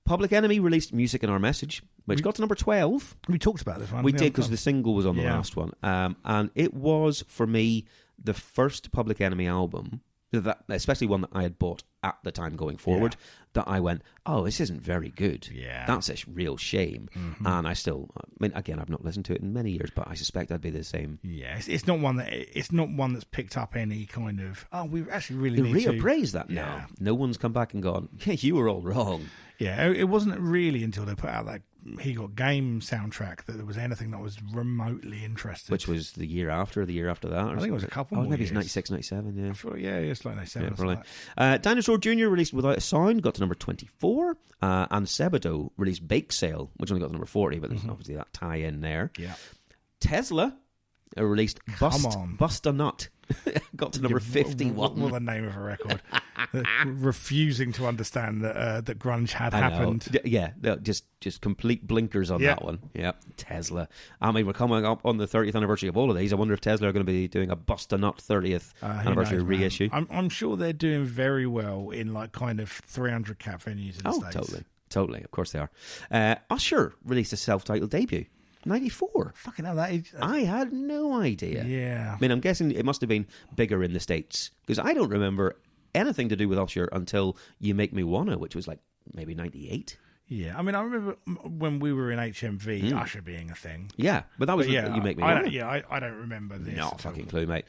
Public Enemy released Music in Our Message, which got to number 12. We talked about this one. We did, because the single was on the last one. And it was, for me, the first Public Enemy album, especially one that I had bought at the time going forward, that I went, oh, this isn't very good. Yeah. That's a real shame. And again, I've not listened to it in many years, but I suspect I'd be the same. Yeah, it's not one that's picked up any kind of, we actually really need to reappraise that now. No one's come back and gone, yeah, you were all wrong. Yeah, it wasn't really until they put out that He Got Game soundtrack that there was anything that was remotely interesting. Which was the year after that? I think it was a couple more maybe years. it's 96, 97, yeah. It's like 97. Yeah, probably. Dinosaur Jr. released Without a Sound, got to number 24. And Sebado released Bake Sale, which only got to number 40, but there's obviously that tie-in there. Yeah. Tesla released Bust a Nut. Got to number 51. What the name of a record. Refusing to understand that grunge had happened. Yeah, just complete blinkers on that one. Yeah, Tesla. I mean, we're coming up on the 30th anniversary of all of these. I wonder if Tesla are going to be doing a Bust a Nut 30th anniversary reissue. I'm sure they're doing very well in kind of 300 cap venues in the States. Totally. Of course they are. Usher released a self-titled debut. 94. Fucking hell, that is... I had no idea. Yeah. I mean, I'm guessing it must have been bigger in the States, because I don't remember anything to do with Usher until You Make Me Wanna, which was like maybe 98. Yeah, I mean, I remember when we were in HMV, Usher being a thing. Yeah, but that was You Make Me Wanna. I don't remember this. Not a fucking clue, mate.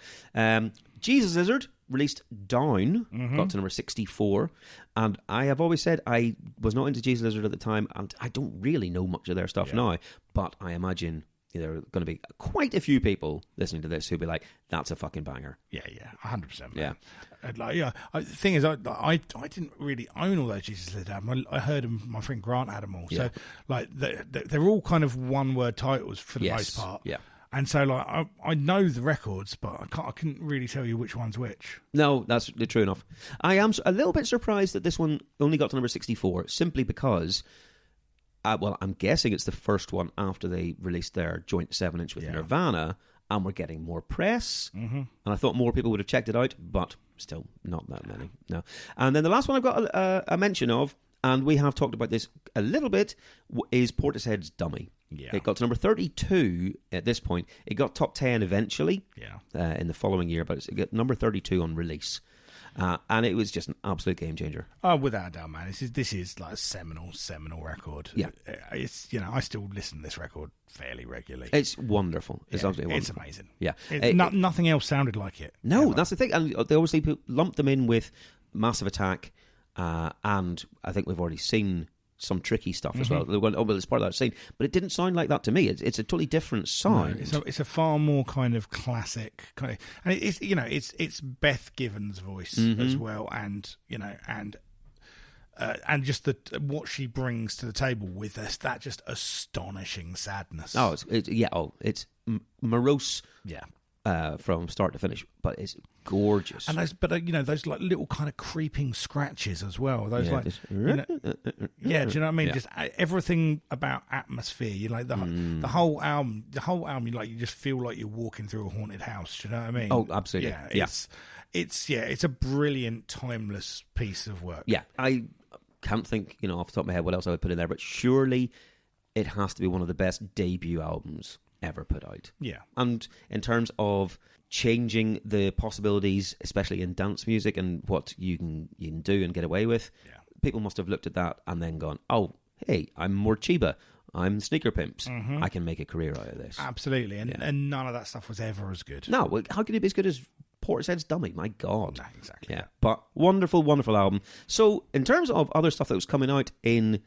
Jesus Lizard released Down, got to number 64, and I have always said I was not into Jesus Lizard at the time, and I don't really know much of their stuff now, but I imagine there are going to be quite a few people listening to this who'll be like, that's a fucking banger. Yeah, 100%. Yeah. The thing is, I didn't really own all those Jesus Lizard albums. I heard them, my friend Grant had them all. Yeah. So, like, they're all kind of one-word titles for the most part. Yeah. And so, like, I know the records, but I couldn't really tell you which one's which. No, that's true enough. I am a little bit surprised that this one only got to number 64, simply because, I'm guessing it's the first one after they released their joint 7-inch with Nirvana, and we're getting more press. Mm-hmm. And I thought more people would have checked it out, but still not that many. No. And then the last one I've got a mention of, and we have talked about this a little bit, is Portishead's Dummy. Yeah. It got to number 32 at this point. It got top 10 eventually in the following year, but it got number 32 on release. And it was just an absolute game changer. Oh, without a doubt, man. This is like a seminal record. Yeah. It's, I still listen to this record fairly regularly. It's wonderful. It's absolutely wonderful. It's amazing. Yeah. Nothing else sounded like it. No, ever. That's the thing. And they obviously lumped them in with Massive Attack, and I think we've already seen some tricky stuff as well. They're going, it's part of that scene, but it didn't sound like that to me. It's a totally different sound. No, it's a far more kind of classic kind of, and it's Beth Given's voice as well, and and just what she brings to the table with that just astonishing sadness. It's morose. Yeah. From start to finish, but it's gorgeous. And those like little kind of creeping scratches as well. Those do you know what I mean? Yeah. Just everything about atmosphere. You like the whole album. The whole album, you just feel like you're walking through a haunted house. Do you know what I mean? Oh, absolutely. Yeah. It's a brilliant, timeless piece of work. Yeah, I can't think off the top of my head what else I would put in there, but surely it has to be one of the best debut albums ever put out. Yeah. And in terms of changing the possibilities, especially in dance music and what you can do and get away with, people must have looked at that and then gone, oh, hey, I'm more Chiba, I'm Sneaker Pimps, I can make a career out of this. Absolutely. And none of that stuff was ever as good. No, how could it be as good as Portishead's Dummy? My God. No, exactly. Yeah. But wonderful, wonderful album. So in terms of other stuff that was coming out in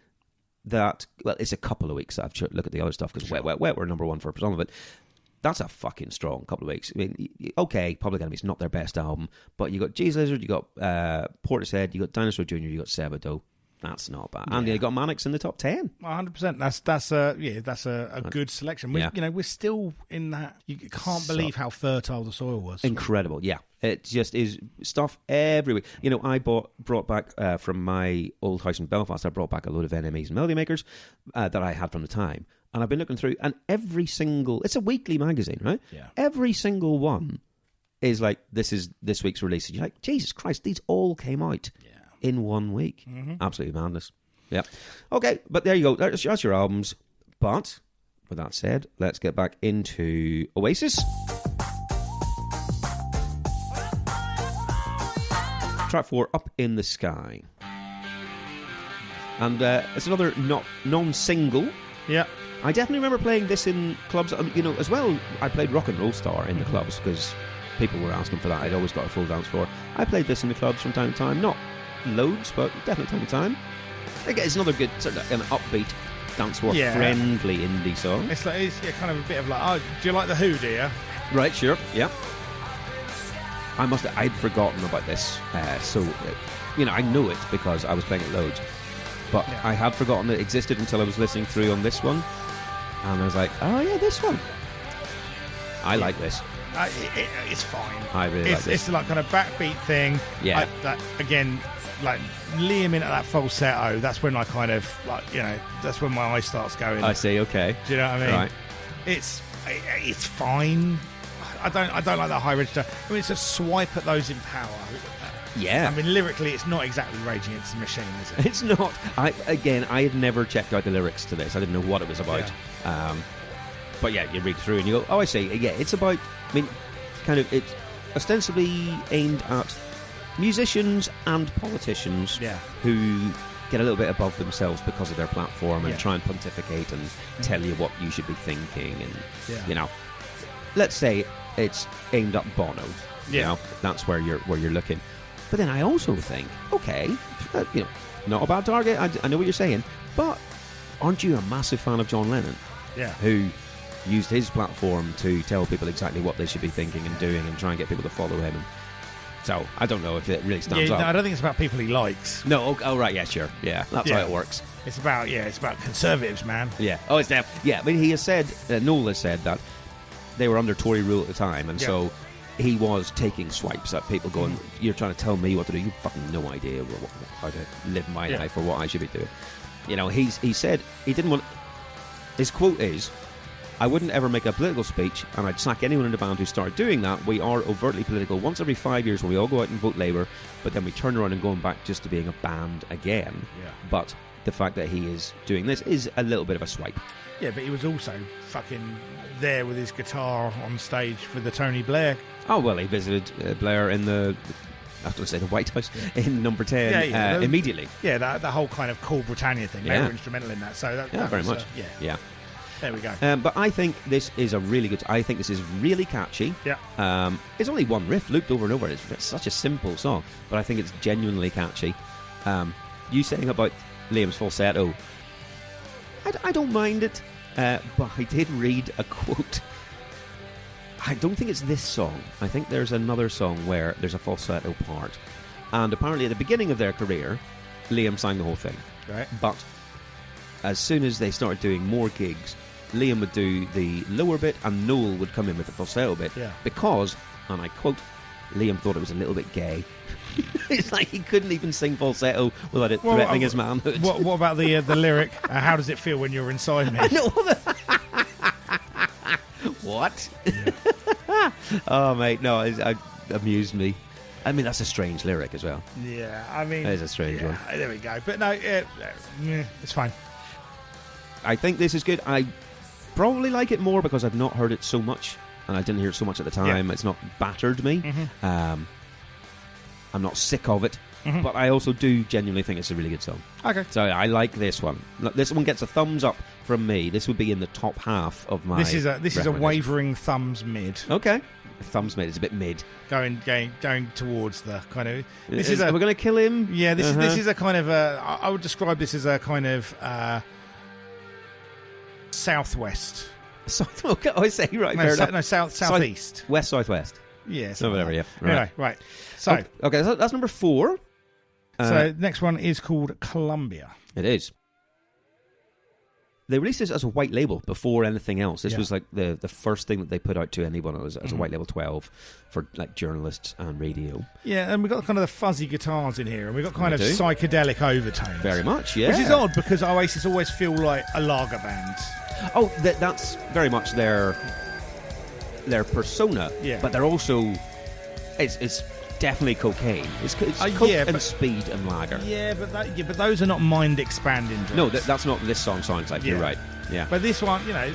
that, well, it's a couple of weeks. I've looked at the other stuff because Wet, Wet, Wet were number one for some of it. That's a fucking strong couple of weeks. I mean, okay, Public Enemy's not their best album, but you got Jesus Lizard, you got Portishead, you got Dinosaur Jr., you got Sebado. That's not bad. And you got Manics in the top 10. 100%. That's a good selection. We're still in that. You can't believe how fertile the soil was. Incredible. Yeah, it just is stuff every week. I brought back from my old house in Belfast. I brought back a load of NMEs and Melody Makers that I had from the time, and I've been looking through. And every single, it's a weekly magazine, right? Yeah. Every single one is like, this is this week's release. And you're like, Jesus Christ, these all came out. Yeah. In 1 week. Absolutely madness. Yeah. Okay, but there you go. That's your albums. But with that said, let's get back into Oasis. Track 4, Up in the Sky. And it's another non-single. Yeah. I definitely remember playing this in clubs. As well, I played Rock and Roll Star in the clubs because people were asking for that. I'd always got a full dance floor. I played this in the clubs from time to time. Not loads, but definitely time to time. It's another good sort of an upbeat, dance floor friendly indie song. It's kind of a bit of like, oh, do you like the Who, do you? Right, sure, yeah. I'd forgotten about this, so I know it because I was playing it loads, but I had forgotten it existed until I was listening through on this one, and I was like, oh yeah, this one. I like this. It's fine. I really like this. It's like kind of backbeat thing. Yeah. Again, like Liam into that falsetto. That's when I kind of that's when my eye starts going. I see. Okay. Do you know what I mean? Right. It's fine. I don't like that high register. I mean, it's a swipe at those in power. Yeah. I mean, lyrically, it's not exactly Rage Against the Machine, is it? It's not. I had never checked out the lyrics to this. I didn't know what it was about. Yeah. But yeah, you read through and you go, oh, I see. Yeah, it's about, kind of, it's ostensibly aimed at musicians and politicians who get a little bit above themselves because of their platform and try and pontificate and tell you what you should be thinking, and you know, let's say it's aimed at Bono. You know, that's where you're looking. But then I also think, okay, you know, not a bad target. I know what you're saying, but aren't you a massive fan of John Lennon? Yeah. Who used his platform to tell people exactly what they should be thinking and doing and try and get people to follow him. And so I don't know if it really stands up. No, I don't think it's about people he likes. No, oh right, yeah, sure, yeah, that's how it works. It's about conservatives, man. Yeah, oh, it's them. Yeah, I mean, he has said, Noel has said that they were under Tory rule at the time, and so he was taking swipes at people, going, "You're trying to tell me what to do? You fucking no idea how to live my life or what I should be doing." You know, he said he didn't want. His quote is, "I wouldn't ever make a political speech, and I'd sack anyone in the band who started doing that. We are overtly political once every 5 years when we all go out and vote Labour, but then we turn around and going back just to being a band again." Yeah. But the fact that he is doing this is a little bit of a swipe. Yeah, but he was also fucking there with his guitar on stage for the Tony Blair. Oh, well, he visited Blair in the... I was going to say the White House in Number 10 immediately. Yeah, that whole kind of Cool Britannia thing. They were instrumental in that. So that very was, much. Yeah. There we go. But I think this is a really good... I think this is really catchy. Yeah. It's only one riff looped over and over. It's such a simple song, but I think it's genuinely catchy. You saying about Liam's falsetto, I don't mind it, but I did read a quote. I don't think it's this song. I think there's another song where there's a falsetto part. And apparently at the beginning of their career, Liam sang the whole thing. Right. But as soon as they started doing more gigs, Liam would do the lower bit and Noel would come in with the falsetto bit. Yeah. Because, and I quote, Liam thought it was a little bit gay. It's like he couldn't even sing falsetto without it threatening his manhood. What about the lyric, how does it feel when you're inside me? I know. What? Yeah. Oh, mate, no, it amused me. I mean, that's a strange lyric as well. Yeah, I mean... It is a strange one. There we go. But no, it's fine. I think this is good. I probably like it more because I've not heard it so much, and I didn't hear it so much at the time. Yeah. It's not battered me. Mm-hmm. I'm not sick of it. Mm-hmm. But I also do genuinely think it's a really good song. Okay. So I like this one. This one gets a thumbs up from me. This would be in the top half of my... This is a wavering thumbs mid. Okay. Thumbs mid. It's a bit mid. Going towards the kind of... We're going to kill him? Yeah, this is a kind of a... I would describe this as a kind of southwest. Okay, I say right. Southeast. West, southwest. Yeah. Whatever, yeah. Right. Anyway, right. So... Okay, so that's number 4. So next one is called Columbia. It is. They released this as a white label before anything else. This was like the first thing that they put out to anyone as a white label 12 for like journalists and radio. Yeah, and we've got kind of the fuzzy guitars in here, and we've got kind of psychedelic overtones. Very much, yeah. Which is odd because Oasis always feel like a lager band. Oh, that's very much their persona. Yeah. But they're also... It's definitely cocaine. It's coke and speed and lager. Yeah, but those are not mind expanding drugs. No, that's not what this song sounds like. Yeah. You're right. Yeah. But this one, I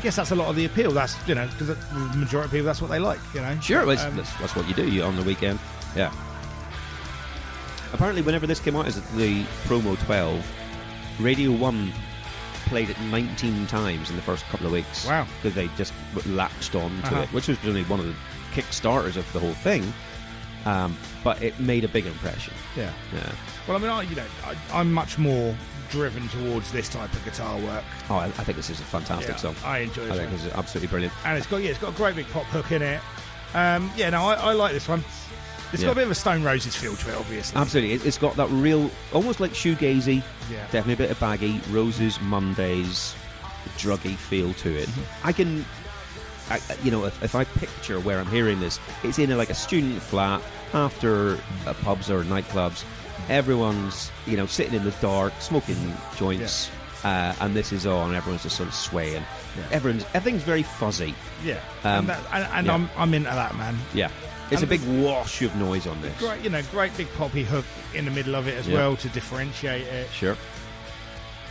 guess that's a lot of the appeal. That's because the majority of people, that's what they like. Sure, that's what you do on the weekend. Yeah. Apparently, whenever this came out as the promo 12, Radio 1 played it 19 times in the first couple of weeks. Wow. Because they just latched on to it, which was really one of the kickstarters of the whole thing. But it made a big impression. Yeah. Well, I mean, I'm much more driven towards this type of guitar work. Oh, I think this is a fantastic song. I enjoy it. I think this is absolutely brilliant. And it's got a great big pop hook in it. I like this one. It's got a bit of a Stone Roses feel to it, obviously. Absolutely. It's got that real, almost like shoegazy, definitely a bit of baggy, Roses, Mondays, druggy feel to it. Mm-hmm. If I picture where I'm hearing this, it's in a student flat after pubs or nightclubs. Everyone's, sitting in the dark, smoking joints, and this is on, and everyone's just sort of swaying. Yeah. Everything's very fuzzy. Yeah, I'm into that, man. Yeah. It's a big wash of noise on this. Great big poppy hook in the middle of it as well to differentiate it. Sure.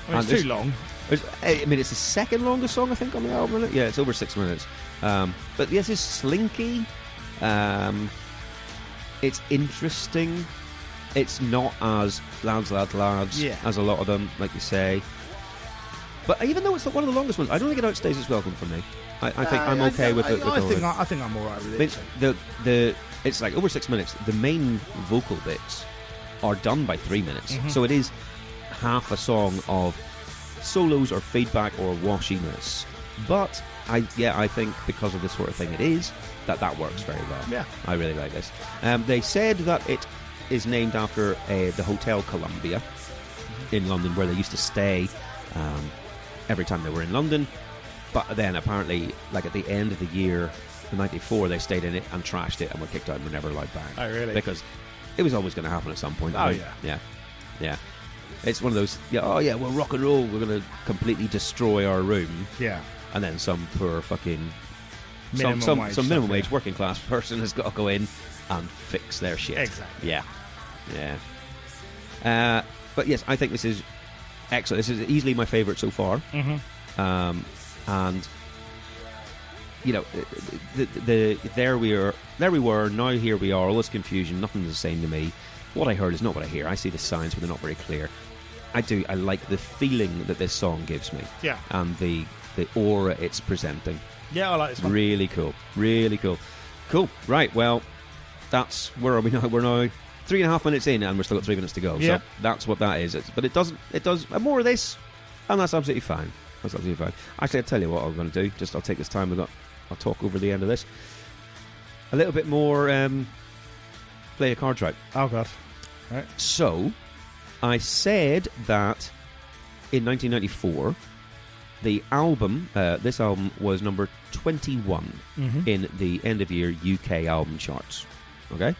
I mean, it's too long. It's the second longest song, I think, on the album. Yeah, it's over 6 minutes. But yes, it's slinky. it's interesting. It's not as lads as a lot of them, like you say. But even though it's one of the longest ones, I don't think it outstays its welcome for me. I think I'm okay with it. I think I'm alright with it. It's like over 6 minutes. The main vocal bits are done by 3 minutes, so it is half a song of solos or feedback or washiness. But I think because of this sort of thing, that works very well. Yeah, I really like this. They said that it is named after the Hotel Columbia in London, where they used to stay every time they were in London. But then apparently, like at the end of the year, in '94, they stayed in it and trashed it and were kicked out and were never allowed back. Oh, really? Because it was always going to happen at some point. Oh, yeah. It's one of those, well, rock and roll, we're going to completely destroy our room. Yeah. And then some poor fucking... Some minimum wage working class person has got to go in and fix their shit. Exactly. Yeah. But yes, I think this is excellent. This is easily my favourite so far. And there we were. Now here we are. All this confusion. Nothing's the same to me. What I heard is not what I hear. I see the signs, but they're not very clear. I like the feeling that this song gives me. Yeah. And the aura it's presenting. Yeah, I like this one. Really cool. Really cool. Cool. Right. Well, that's where are we now? We're now 3.5 minutes in, and we're still got 3 minutes to go. Yeah. So that's what that is. But it does more of this, and that's absolutely fine. Actually, I'll tell you what I'm going to do. I'll take this time. I'll talk over the end of this. A little bit more. Play a card track. Oh God! Right. So, I said that in 1994, the album, this album was number 21 in the end of year UK album charts. Okay.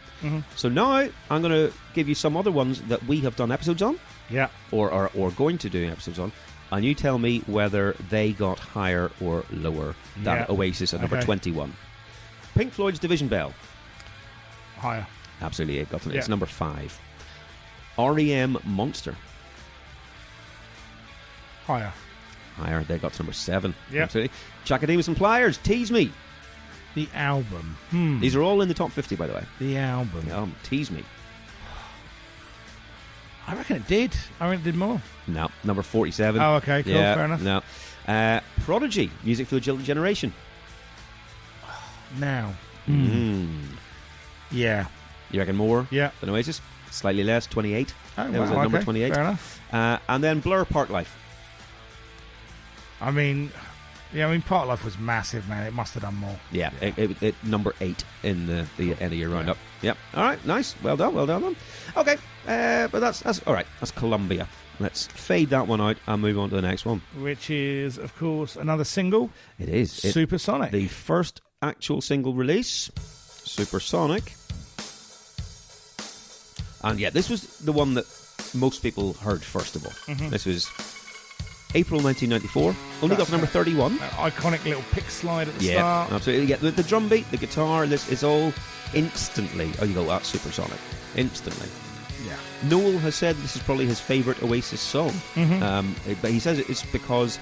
So now I'm going to give you some other ones that we have done episodes on. Yeah. Or are going to do episodes on. And you tell me whether they got higher or lower than Oasis at number 21. Pink Floyd's Division Bell. Higher. Absolutely, it's number 5. REM Monster. Higher. They got to number 7. Yeah. Absolutely. Chakademus and Pliers, Tease Me. The album. These are all in the top 50, by the way. The album. Tease Me. I reckon it did. I reckon it did more. No, number 47. Oh, okay, cool, fair enough. No. Prodigy, Music for the Jilted Generation. Now. Yeah. You reckon more? Yeah. Than Oasis? Slightly less, 28. Oh, it was at number 28. Fair enough. And then Blur, Park Life. I mean, Park Life was massive, man. It must have done more. Yeah. It number 8 in the end of year roundup. Yep. All right, nice. Well done. Okay, but that's all right. That's Columbia. Let's fade that one out and move on to the next one. Which is, of course, another single. It is. Supersonic. The first actual single release, Supersonic. And yeah, this was the one that most people heard first of all. This was April 1994. Only got to number 31. Iconic little pick slide at the start. Yeah, absolutely. Yeah, the drum beat, the guitar, this is all instantly. Oh, you go, that's Supersonic. Instantly. Yeah. Noel has said this is probably his favourite Oasis song. But he says it's because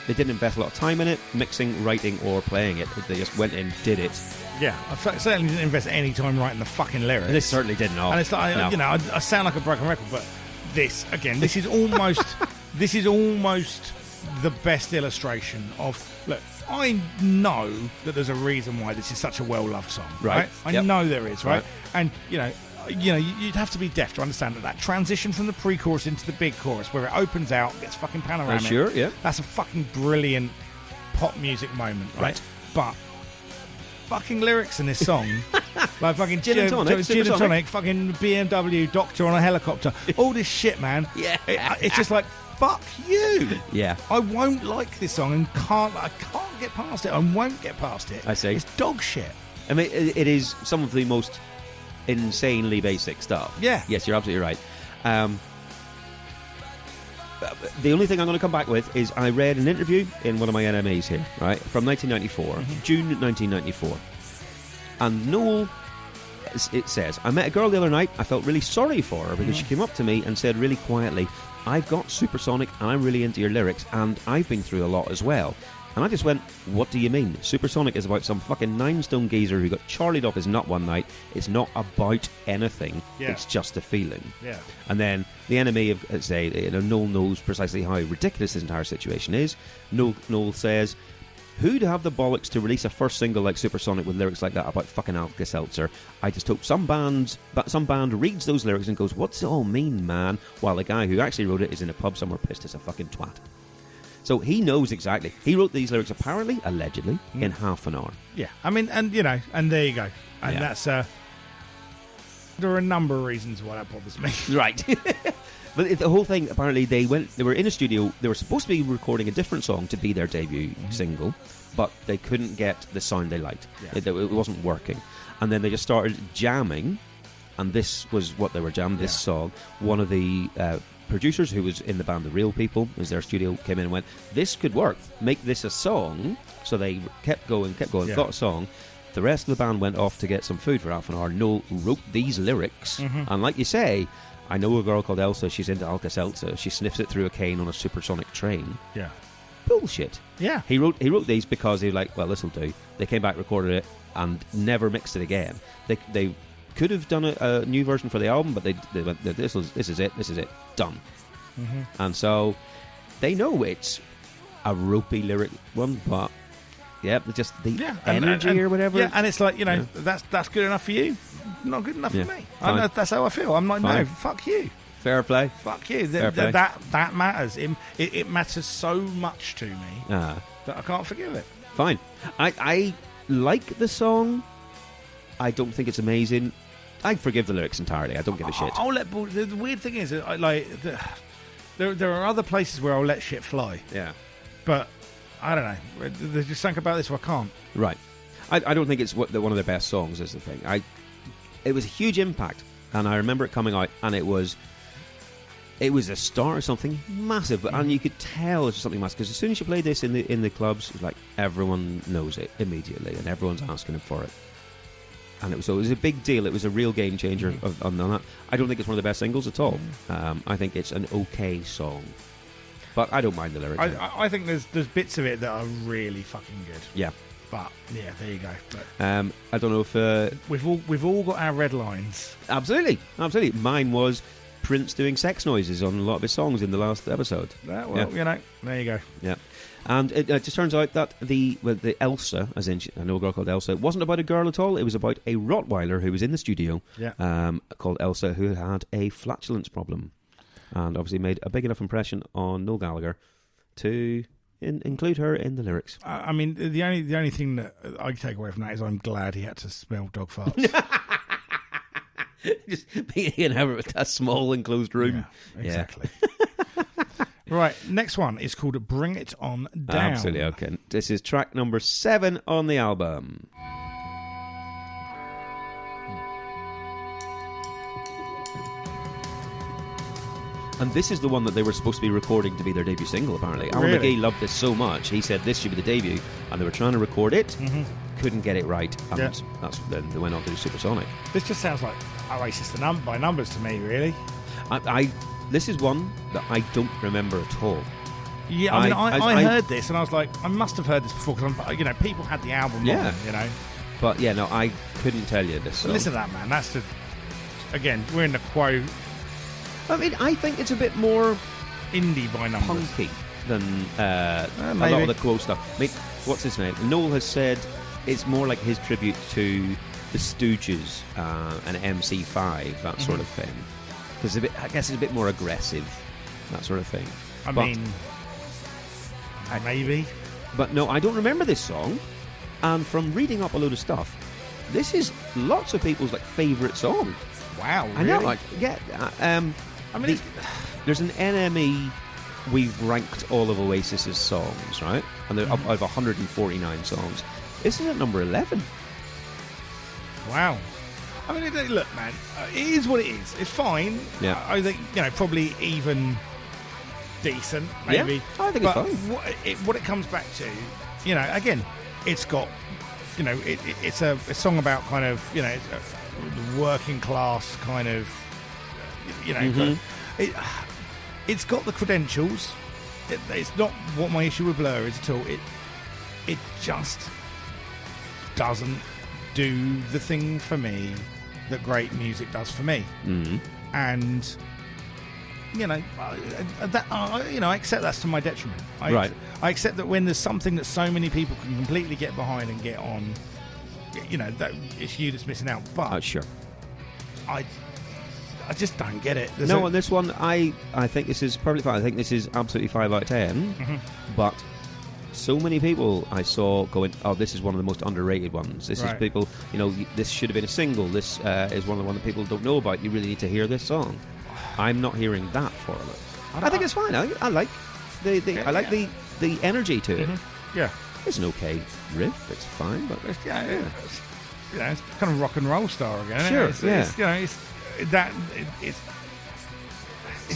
they didn't invest a lot of time in it, mixing, writing, or playing it. They just went and did it. Yeah, I certainly didn't invest any time writing the fucking lyrics. They certainly didn't. And it's like, I sound like a broken record, but this is almost the best illustration of, look, I know that there's a reason why this is such a well-loved song, right? I know there is, right? And, you'd have to be deaf to understand that transition from the pre-chorus into the big chorus, where it opens out, gets fucking panoramic. Sure, yeah. That's a fucking brilliant pop music moment, right? But fucking lyrics in this song, like fucking gin and tonic, fucking BMW doctor on a helicopter, all this shit, man. Yeah, it's just like, fuck you. Yeah, I won't like this song and I can't get past it. I won't get past it. I see. It's dog shit. I mean, it is some of the most insanely basic stuff. Yeah. Yes, you're absolutely right. The only thing I'm going to come back with is I read an interview in one of my NMEs here, right, from 1994, June 1994. And Noel, it says, I met a girl the other night. I felt really sorry for her because she came up to me and said really quietly, I've got Supersonic and I'm really into your lyrics and I've been through a lot as well. And I just went, what do you mean? Supersonic is about some fucking 9-stone geezer who got charlied off his nut one night. It's not about anything. Yeah. It's just a feeling. Yeah. And then the enemy of, say, Noel knows precisely how ridiculous this entire situation is. Noel says, who'd have the bollocks to release a first single like Supersonic with lyrics like that about fucking Alka-Seltzer? I just hope some band reads those lyrics and goes, what's it all mean, man? While the guy who actually wrote it is in a pub somewhere pissed as a fucking twat. So he knows exactly. He wrote these lyrics apparently, allegedly, in half an hour. Yeah. I mean, and there you go. And that's there are a number of reasons why that bothers me. Right. But the whole thing, apparently, they were in a studio. They were supposed to be recording a different song to be their debut single, but they couldn't get the sound they liked. Yeah. It wasn't working. And then they just started jamming, and this was what they were jamming, this song. One of the producers who was in the band The Real People, was their studio, came in and went, this could work, make this a song. So they kept going, got a song. The rest of the band went off to get some food for half an hour. Noel wrote these lyrics, and like you say, I know a girl called Elsa, she's into Alka-Seltzer, she sniffs it through a cane on a supersonic train. Yeah. Bullshit. Yeah. He wrote these because he was like, well, this'll do. They came back, recorded it, and never mixed it again. They could have done a new version for the album, but they went, this is it, done. And so they know it's a ropey lyric one, but just the energy or whatever. Yeah, and it's like, that's good enough for you, not good enough for me. I know, that's how I feel. I'm like, no, fuck you. Fair play. Fuck you. That matters. It matters so much to me that I can't forgive it. Fine. I like the song. I don't think it's amazing. I forgive the lyrics entirely. I don't give a shit. The weird thing is, there are other places where I'll let shit fly. Yeah. But I don't know. There's just something about this where I can't. Right. I don't think it's one of their best songs is the thing. It was a huge impact, and I remember it coming out, and it was a start of something massive, and you could tell it was something massive, because as soon as you played this in the clubs, it was like everyone knows it immediately, and everyone's asking them for it. And it was a big deal. It was a real game changer on that. I don't think it's one of the best singles at all. I think it's an okay song, but I don't mind the lyrics. I think there's bits of it that are really fucking good. Yeah, but yeah, there you go. But, I don't know if we've all got our red lines. Absolutely. Mine was Prince doing sex noises on a lot of his songs in the last episode. There you go. Yeah. And it just turns out that the Elsa, as in I know a girl called Elsa, wasn't about a girl at all. It was about a Rottweiler who was in the studio, called Elsa, who had a flatulence problem, and obviously made a big enough impression on Noel Gallagher to include her in the lyrics. I mean, the only thing that I take away from that is I'm glad he had to smell dog farts. Just being in a small enclosed room. Yeah, exactly. Right, next one is called Bring It On Down. Absolutely, okay. This is track number 7 on the album. And this is the one that they were supposed to be recording to be their debut single, apparently. Alan McGee loved this so much, he said this should be the debut, and they were trying to record it, couldn't get it right, and then they went on to do Supersonic. This just sounds like Oasis by numbers to me, really. This is one that I don't remember at all. Yeah, I mean, I heard this and I was like, I must have heard this before, because people had the album on, But yeah, no, I couldn't tell you this song. Listen to that, man. That's again, we're in the quote. I mean, I think it's a bit more indie by numbers, punky than a lot of the quote stuff. I mean, what's his name? Noel has said it's more like his tribute to the Stooges and MC5, that sort of thing. Because I guess it's a bit more aggressive, that sort of thing. I mean, maybe. But no, I don't remember this song. And from reading up a load of stuff, this is lots of people's favourite song. Wow, really? I know, I mean, there's an NME. We've ranked all of Oasis's songs, right? And they're out of 149 songs. This is at number 11. Wow. I mean, look, man, it is what it is. It's fine. Yeah. I think, probably even decent, maybe. Yeah, I think it's fine. What it comes back to, again, it's got, it's a song about kind of, working class kind of, it's got the credentials. It's not what my issue with Blur is at all. it just doesn't do the thing for me that great music does for me. And I accept that's to my detriment. I accept that when there's something that so many people can completely get behind and get on, that it's you that's missing out. But sure, I just don't get it. On this one, I think this is perfectly fine. I think this is absolutely 5 out of 10. But so many people I saw going, oh, this is one of the most underrated ones. This is people, this should have been a single. This is one of the ones that people don't know about. You really need to hear this song. I'm not hearing that for it. I think it's fine. I like the energy to it. Yeah, it's an okay riff. It's fine, but it's kind of rock and roll style again. Sure, it's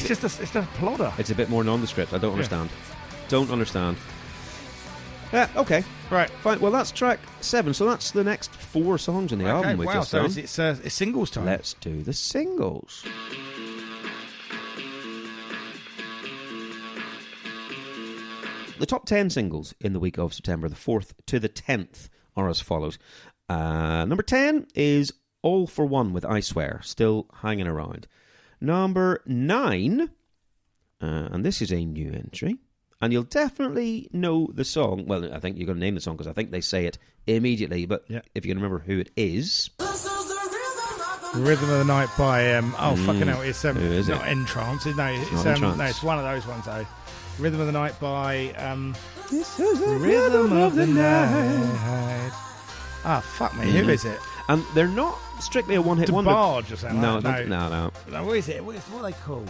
just a plodder. It's a bit more nondescript. I don't understand. Don't understand. Yeah, okay. Right. Fine. Well, that's track 7, so that's the next 4 songs in the album we've just done. So it's singles time. Let's do the singles. The top 10 singles in the week of September the 4th to the 10th are as follows. Number 10 is All for One with I Swear, still hanging around. Number 9, and this is a new entry, and you'll definitely know the song. Well, I think you're going to name the song because I think they say it immediately, but if you can remember who it is. Rhythm of the Night by, fucking hell, it's who is not it? Entrance. No, it's one of those ones, though. Rhythm of the Night by This is the Rhythm of the Night. Ah, fuck me, who is it? And they're not strictly a one-hit wonder. DeBarge or something. No. No, what is it? What are they called?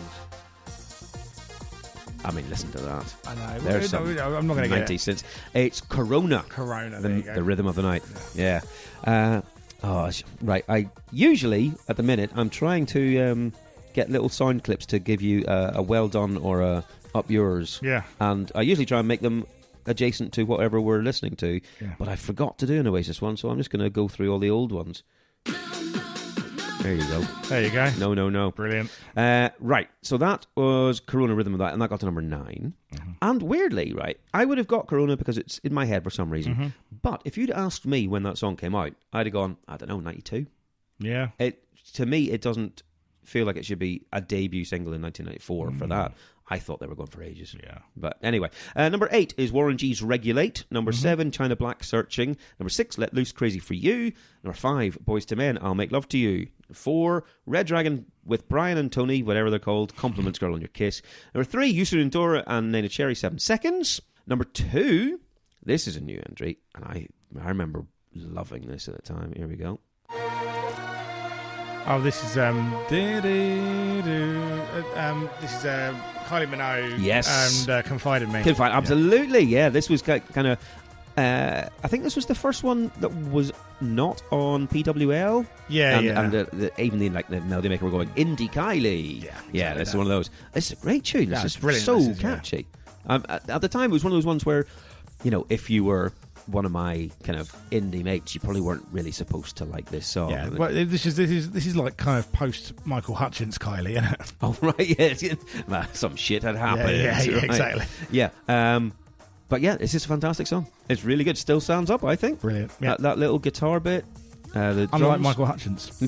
I mean, listen to that. I know. There's I'm not going to get it. Cents. It's Corona. The Rhythm of the Night. Yeah. Right. I usually, at the minute, I'm trying to get little sound clips to give you a well done or a up yours. Yeah. And I usually try and make them adjacent to whatever we're listening to. Yeah. But I forgot to do an Oasis one, so I'm just going to go through all the old ones. There you go. There you go. No. Brilliant. Right, so that was Corona Rhythm of that, and that got to number 9. And weirdly, right, I would have got Corona because it's in my head for some reason. But if you'd asked me when that song came out, I'd have gone, I don't know, 92. Yeah. To me, it doesn't feel like it should be a debut single in 1994 for that. I thought they were going for ages. Yeah. But anyway, number 8 is Warren G's Regulate. Number 7, China Black, Searching. Number 6, Let Loose, Crazy for You. Number 5, Boys to Men, I'll Make Love to You. 4, Red Dragon with Brian and Tony, whatever they're called, Compliments Girl on Your Kiss. Number 3, Yusuf Dora and Nena Cherry, 7 Seconds. Number 2, this is a new entry, and I remember loving this at the time. Here we go. Oh, this is Kylie Minogue. Yes, and Confide in Me. Confide, absolutely. Yeah, this was kind of. I think this was the first one that was not on PWL. And even the Melody Maker were going Indie Kylie. Yeah, this is one of those. This is a great tune. This is brilliant. So catchy. At the time, it was one of those ones where, if you were one of my kind of indie mates, you probably weren't really supposed to like this song. Yeah, well, this is like kind of post Michael Hutchins Kylie, isn't it? Oh right, yeah. Well, some shit had happened. Yeah, right? exactly. Yeah, but yeah, this is a fantastic song. It's really good. Still stands up, I think. Brilliant. Yeah. That little guitar bit. Unlike Michael Hutchins.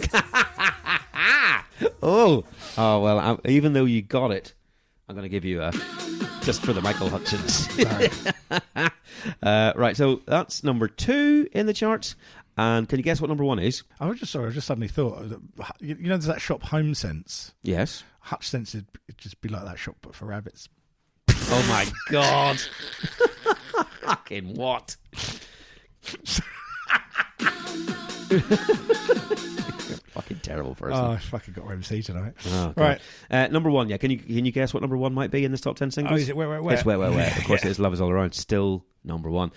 Oh well. Even though you got it, I'm going to give you a. Just for the Michael Hutchins. Right, so that's number 2 in the charts. And can you guess what number 1 is? I just suddenly thought, there's that shop Home Sense. Yes. Hutch Sense would just be like that shop, but for rabbits. Oh my God. Fucking what? Fucking terrible person. Oh, I fucking got MC tonight. Oh, right. Number 1, yeah. Can you guess what number 1 might be in this top 10 singles? Oh, is it Wet? It's Wet. Of course it is. Love Is All Around. Still number 1.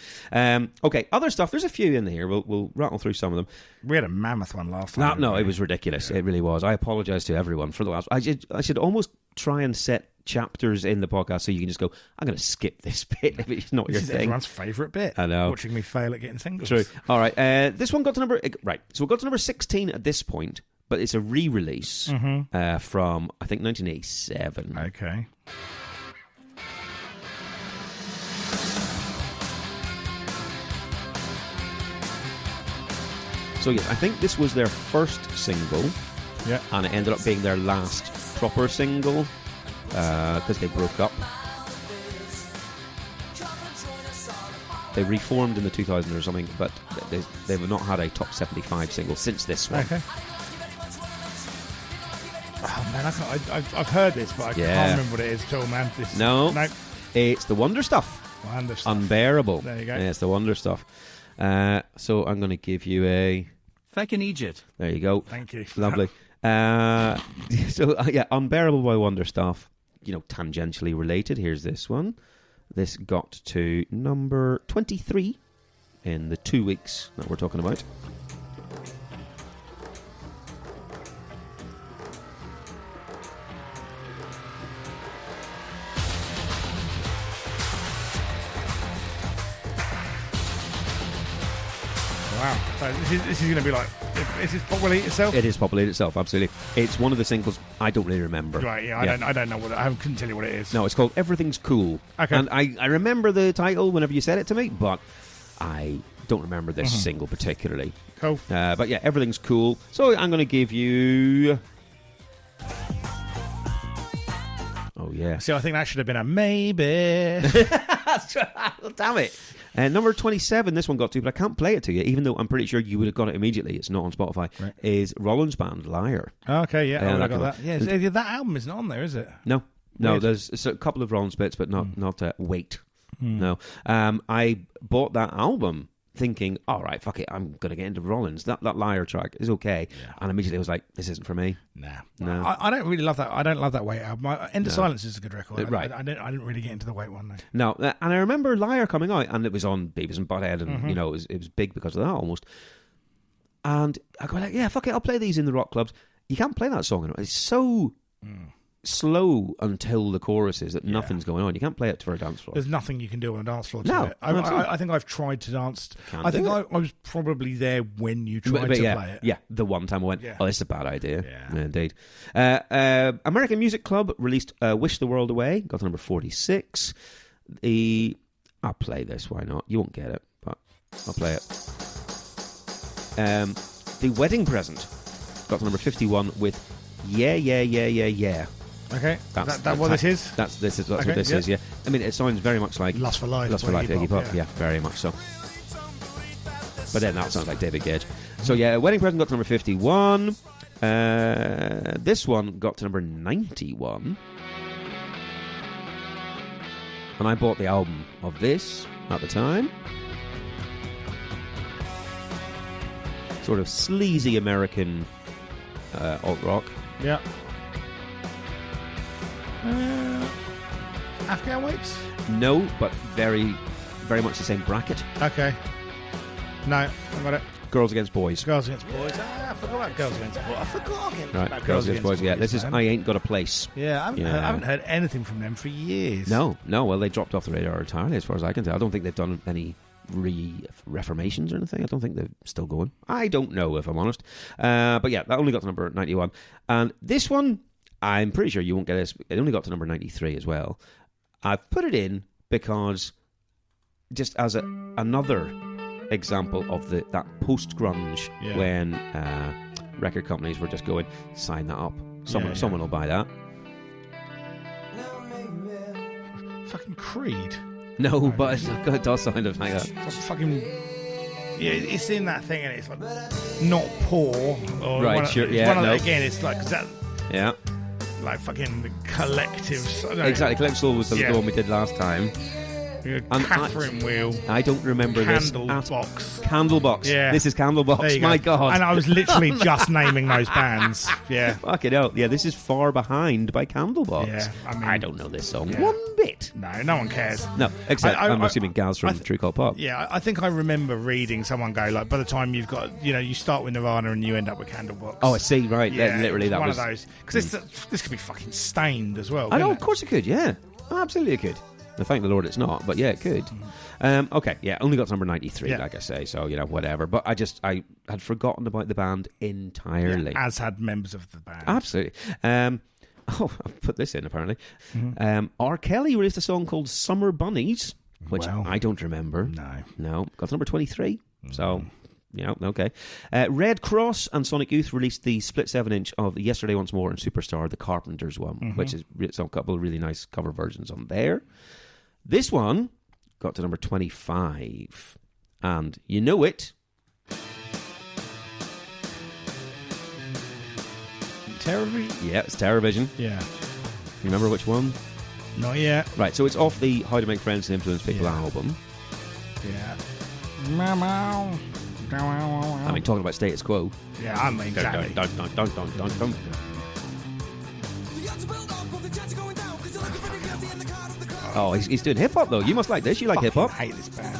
Okay, other stuff. There's a few in here. We'll rattle through some of them. We had a mammoth one last time. No, it was ridiculous. Yeah. It really was. I apologise to everyone for the last. I should almost try and set chapters in the podcast so you can just go, I'm going to skip this bit if it's not your thing. This is everyone's favourite bit. I know. Watching me fail at getting singles. True. All right. This one got to number... Right. So we got to number 16 at this point, but it's a re-release from, I think, 1987. Okay. So yes, I think this was their first single. Yeah. And it ended up being their last proper single because they broke up. They reformed in the 2000s or something, but they've not had a top 75 single since this one. Okay. Oh man, I've heard this, but I can't remember what it is at all, man. No, it's the Wonder Stuff. Wonder Stuff. Unbearable. There you go. Yeah, it's the Wonder Stuff. So I'm going to give you a Fucking Egypt. There you go. Thank you. Lovely. Unbearable by Wonder Stuff. You know, tangentially related. Here's this one. This got to number 23 in the 2 weeks that we're talking about. Wow. So this is going to be like... Is this Populate Itself? It is Populate Itself, absolutely. It's one of the singles I don't really remember. Right, yeah. I don't know what... I couldn't tell you what it is. No, it's called Everything's Cool. Okay. And I remember the title whenever you said it to me, but I don't remember this single particularly. Cool. But yeah, Everything's Cool. So I'm going to give you... Oh, yeah. See, I think that should have been a maybe. Damn it. Number 27, this one got to, but I can't play it to you, even though I'm pretty sure you would have got it immediately. It's not on Spotify. Right. Is Rollins Band Liar. Okay, yeah. I got that. Yeah, that album isn't on there, is it? No. Weird. There's a couple of Rollins bits, but not Wait. No. I bought that album thinking, all right, fuck it, I'm going to get into Rollins. That Liar track is okay. Yeah. And immediately I was like, this isn't for me. Nah. No. I don't really love that. I don't love that Wait album. End of Silence is a good record. Right. I didn't really get into the Wait one, though. No. And I remember Liar coming out, and it was on Beavis and Butthead, and, you know, it was big because of that almost. And I go like, yeah, fuck it, I'll play these in the rock clubs. You can't play that song. It's so... slow until the chorus is that nothing's going on. You can't play it for a dance floor. There's nothing you can do on a dance floor to no, it. I think I've tried to dance. I think I was probably there when you tried to play it. Yeah, the one time I went, oh, this is a bad idea. Yeah. Indeed. American Music Club released Wish the World Away, got to number 46. I'll play this, why not? You won't get it, but I'll play it. The Wedding Present got to number 51 with Yeah, Yeah, Yeah, Yeah, Yeah. Okay, that's what this is? That's what this is, yeah. I mean, it sounds very much like Lust for Life, Iggy Pop, yeah, very much so. But then that sounds like David Gage. So yeah, Wedding Present got to number 51. This one got to number 91. And I bought the album of this at the time. Sort of sleazy American alt-rock. Yeah. Afghan Wigs? No, but very, very much the same bracket. Okay. No, I got it. Girls Against Boys. Girls Against Boys. I forgot about Girls Against Boys. I forgot again. Right, Girls Against Boys, yeah. This is I Ain't Got a Place. Yeah, I haven't heard anything from them for years. No, well, they dropped off the radar entirely as far as I can tell. I don't think they've done any reformations or anything. I don't think they're still going. I don't know, if I'm honest. But yeah, that only got to number 91. And this one, I'm pretty sure you won't get this. It only got to number 93 as well. I've put it in because just as another example of that post-grunge when record companies were just going, sign that up. Someone will buy that. Fucking Creed. No, but it does sound like that. It's fucking... Yeah, it's in that thing and it's like not poor. Or right, sure, yeah. Again, it's like... Yeah. Like fucking the Collective. Exactly, Collective Soul was the one we did last time. Catherine Wheel. I don't remember Candlebox. Candlebox. Yeah. This is Candlebox. My God. And I was literally just naming those bands. Yeah. Fuck it out. Yeah, this is Far Behind by Candlebox. Yeah. I don't know this song one bit. No one cares. No, except I'm assuming Gaz from True Cult Pop. Yeah, I think I remember reading someone go, like, by the time you've got, you start with Nirvana and you end up with Candlebox. Oh, I see, right. Yeah, literally that was was one of those. Because this could be fucking Stained as well. I know, of course it could, yeah. Absolutely it could. Thank the Lord it's not, but yeah, it could. Okay, yeah, only got to number 93, like I say, so, whatever. But I had forgotten about the band entirely. Yeah, as had members of the band. Absolutely. I'll put this in, apparently. R. Kelly released a song called Summer Bunnies, which I don't remember. No. Got to number 23, so Yeah, okay. Red Cross and Sonic Youth released the split 7-inch of Yesterday Once More and Superstar, the Carpenters one, which is a couple of really nice cover versions on there. This one got to number 25. And you know it. Terrorvision? Yeah, it's Terrorvision. Yeah. Remember which one? Not yet. Right, so it's off the How to Make Friends and Influence People album. Yeah. I mean, talking about status quo. Yeah, I mean, exactly. Dun. Oh, he's doing hip hop though. You must like this. You like hip hop? I hate this band.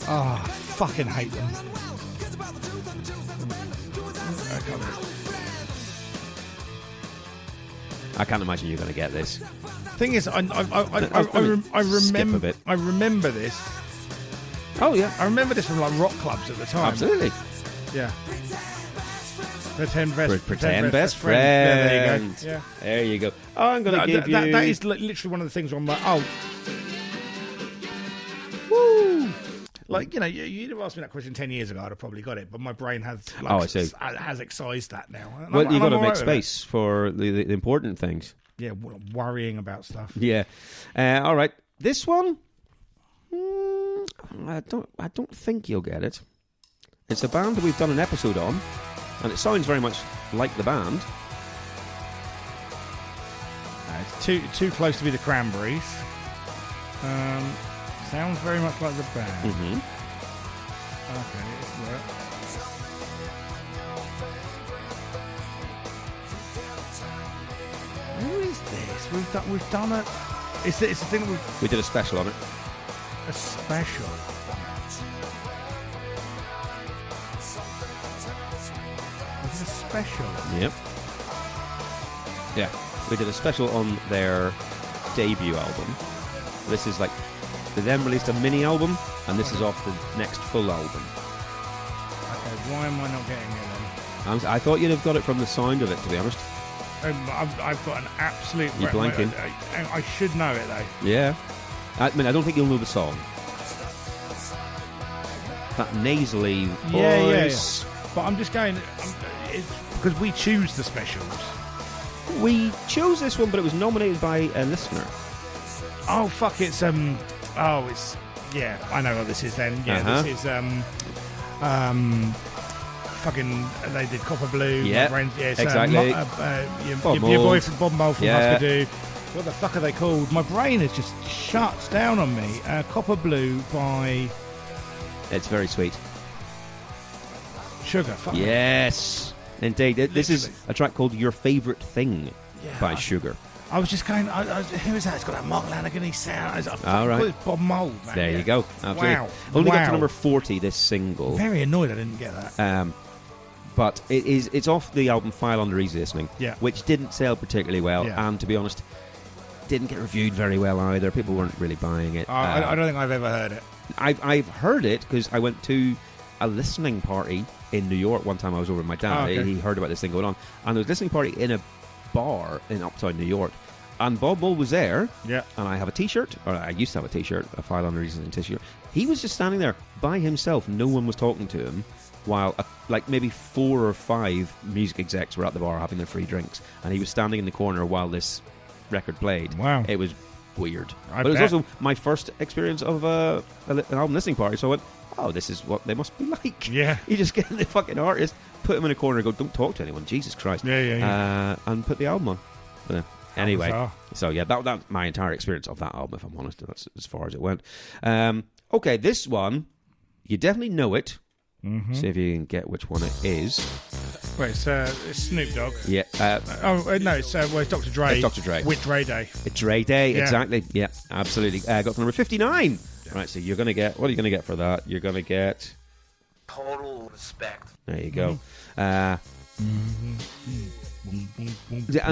Oh, fucking hate them. I can't imagine you're going to get this. Thing is, I remember this. Oh yeah, I remember this from like rock clubs at the time. Absolutely. Yeah. Pretend best friend. Yeah, there you go. Yeah. There you go. Oh, I'm going to give you... That is literally one of the things where I'm like, oh... Woo! Like, you know, you'd have asked me that question 10 years ago, I'd have probably got it, but my brain has excised that now. Well, you've got to make space for the important things. Yeah, worrying about stuff. Yeah. All right. This one... I don't think you'll get it. It's a band that we've done an episode on, and it sounds very much like the band. It's too close to be the Cranberries. Sounds very much like the band. Mm-hmm. Okay, who is this? We've done it. It's a thing we did a special on it. A special. Was it a special? Yep. Yeah, we did a special on their debut album. This is like they then released a mini album, and this is off the next full album. Okay, why am I not getting it then? I thought you'd have got it from the sound of it, to be honest. I've got an absolute... You're blanking. I should know it though. Yeah. I mean, I don't think you'll know the song. That nasally voice. Yeah. But I'm just going... because we choose the specials. We chose this one, but it was nominated by a listener. Oh, fuck, it's... it's... Yeah, I know what this is then. Yeah, This is... fucking... They did Copper Blue. Yeah, exactly. Your boyfriend, Bob Mole from Husker Du. What the fuck are they called? My brain has just shut down on me. Copper Blue by... It's very sweet. Sugar. Fuck yes. Indeed. This is a track called Your Favourite Thing by Sugar. I was just going, who is that? It's got that Mark Lanigan sound. All right. It's Bob Mould, man. There you go. Absolutely. Wow. Only got to number 40, this single. Very annoyed I didn't get that. But it's off the album File Under Easy Listening, which didn't sell particularly well, and to be honest, didn't get reviewed very well either. People weren't really buying it. I don't think I've ever heard it. I've heard it because I went to a listening party in New York one time. I was over with my dad. He heard about this thing going on, and there was a listening party in a bar in Uptown New York, and Bob Mould was there. Yeah. And I have a T-shirt, or I used to have a T-shirt, a File Under Easy Listening T-shirt. He was just standing there by himself. No one was talking to him. While like maybe 4 or 5 music execs were at the bar having their free drinks, and he was standing in the corner while this record played. Wow, it was weird. But it was also my first experience of an album listening party, so I went, oh, this is what they must be like. Yeah, you just get the fucking artist, put him in a corner and go, don't talk to anyone, Jesus Christ. Yeah. And put the album on. But, anyway, so yeah, that's my entire experience of that album, if I'm honest. That's as far as it went. Okay, this one, you definitely know it. Mm-hmm. See if you can get which one it is. Wait, it's Snoop Dogg. Yeah. No, it's Dr. Dre. It's Dr. Dre. With Dre Day. Dre Day, exactly. Yeah, absolutely. Got to number 59. Yeah. Right, so you're going to get... What are you going to get for that? You're going to get... Total Respect. There you go. And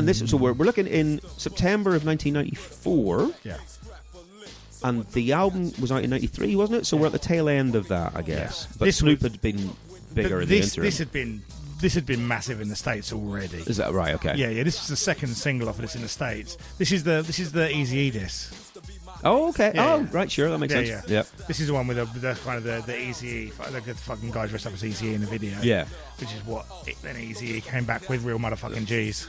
this... So we're looking in September of 1994. Yeah. And the album was out in 93, wasn't it? So we're at the tail end of that, I guess. But Snoop had been bigger in the interim. This had been massive in the States already. Is that right? Okay. Yeah. This was the second single off of this in the States. This is the Eazy-E disc. Oh, okay. Yeah. Right, sure, that makes sense. Yeah. Yeah. This is the one with the kind of the Easy, the fucking guy dressed up as Easy in the video. Yeah. Which is what then Easy came back with real motherfucking G's.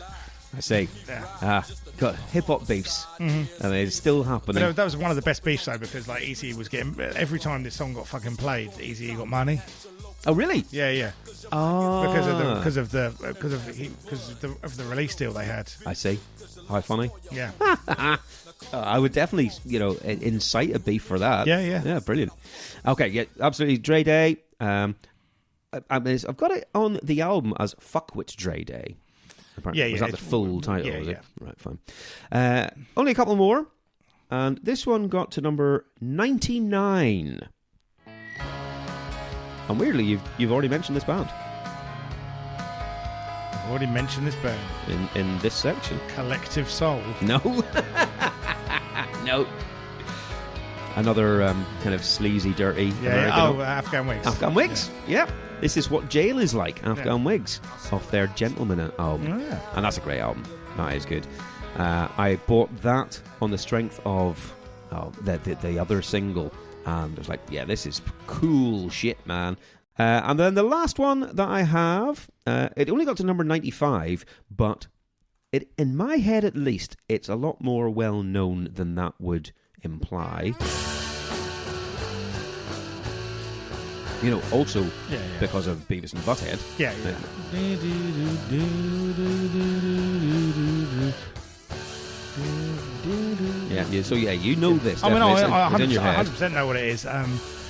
I see. Yeah. Got hip-hop beefs. And it's still happening. But that was one of the best beefs, though, because like Easy was getting... Every time this song got fucking played, Easy got money. Oh, really? Yeah. Oh. Because of the release deal they had. I see. How funny. Yeah. I would definitely, incite a beef for that. Yeah. Yeah, brilliant. Okay, yeah, absolutely. Dre Day. I've got it on the album as Fuckwit Dre Day. Apparently. Was that the full title? Was it? Right, fine. Only a couple more. And this one got to number 99. And weirdly, you've already mentioned this band. I've already mentioned this band. In this section. Collective Soul. No. No. Another kind of sleazy, dirty American. Afghan Wigs. Afghan Wigs, yeah. This is what jail is like, Afghan Wigs, off their Gentleman album. Oh, yeah. And that's a great album. That is good. I bought that on the strength of the other single. And I was like, yeah, this is cool shit, man. And then the last one that I have, it only got to number 95, but in my head at least, it's a lot more well-known than that would imply. Also because of Beavis and Butthead. Yeah. Yeah, so you know this. I mean, I it's in your head. 100% know what it is.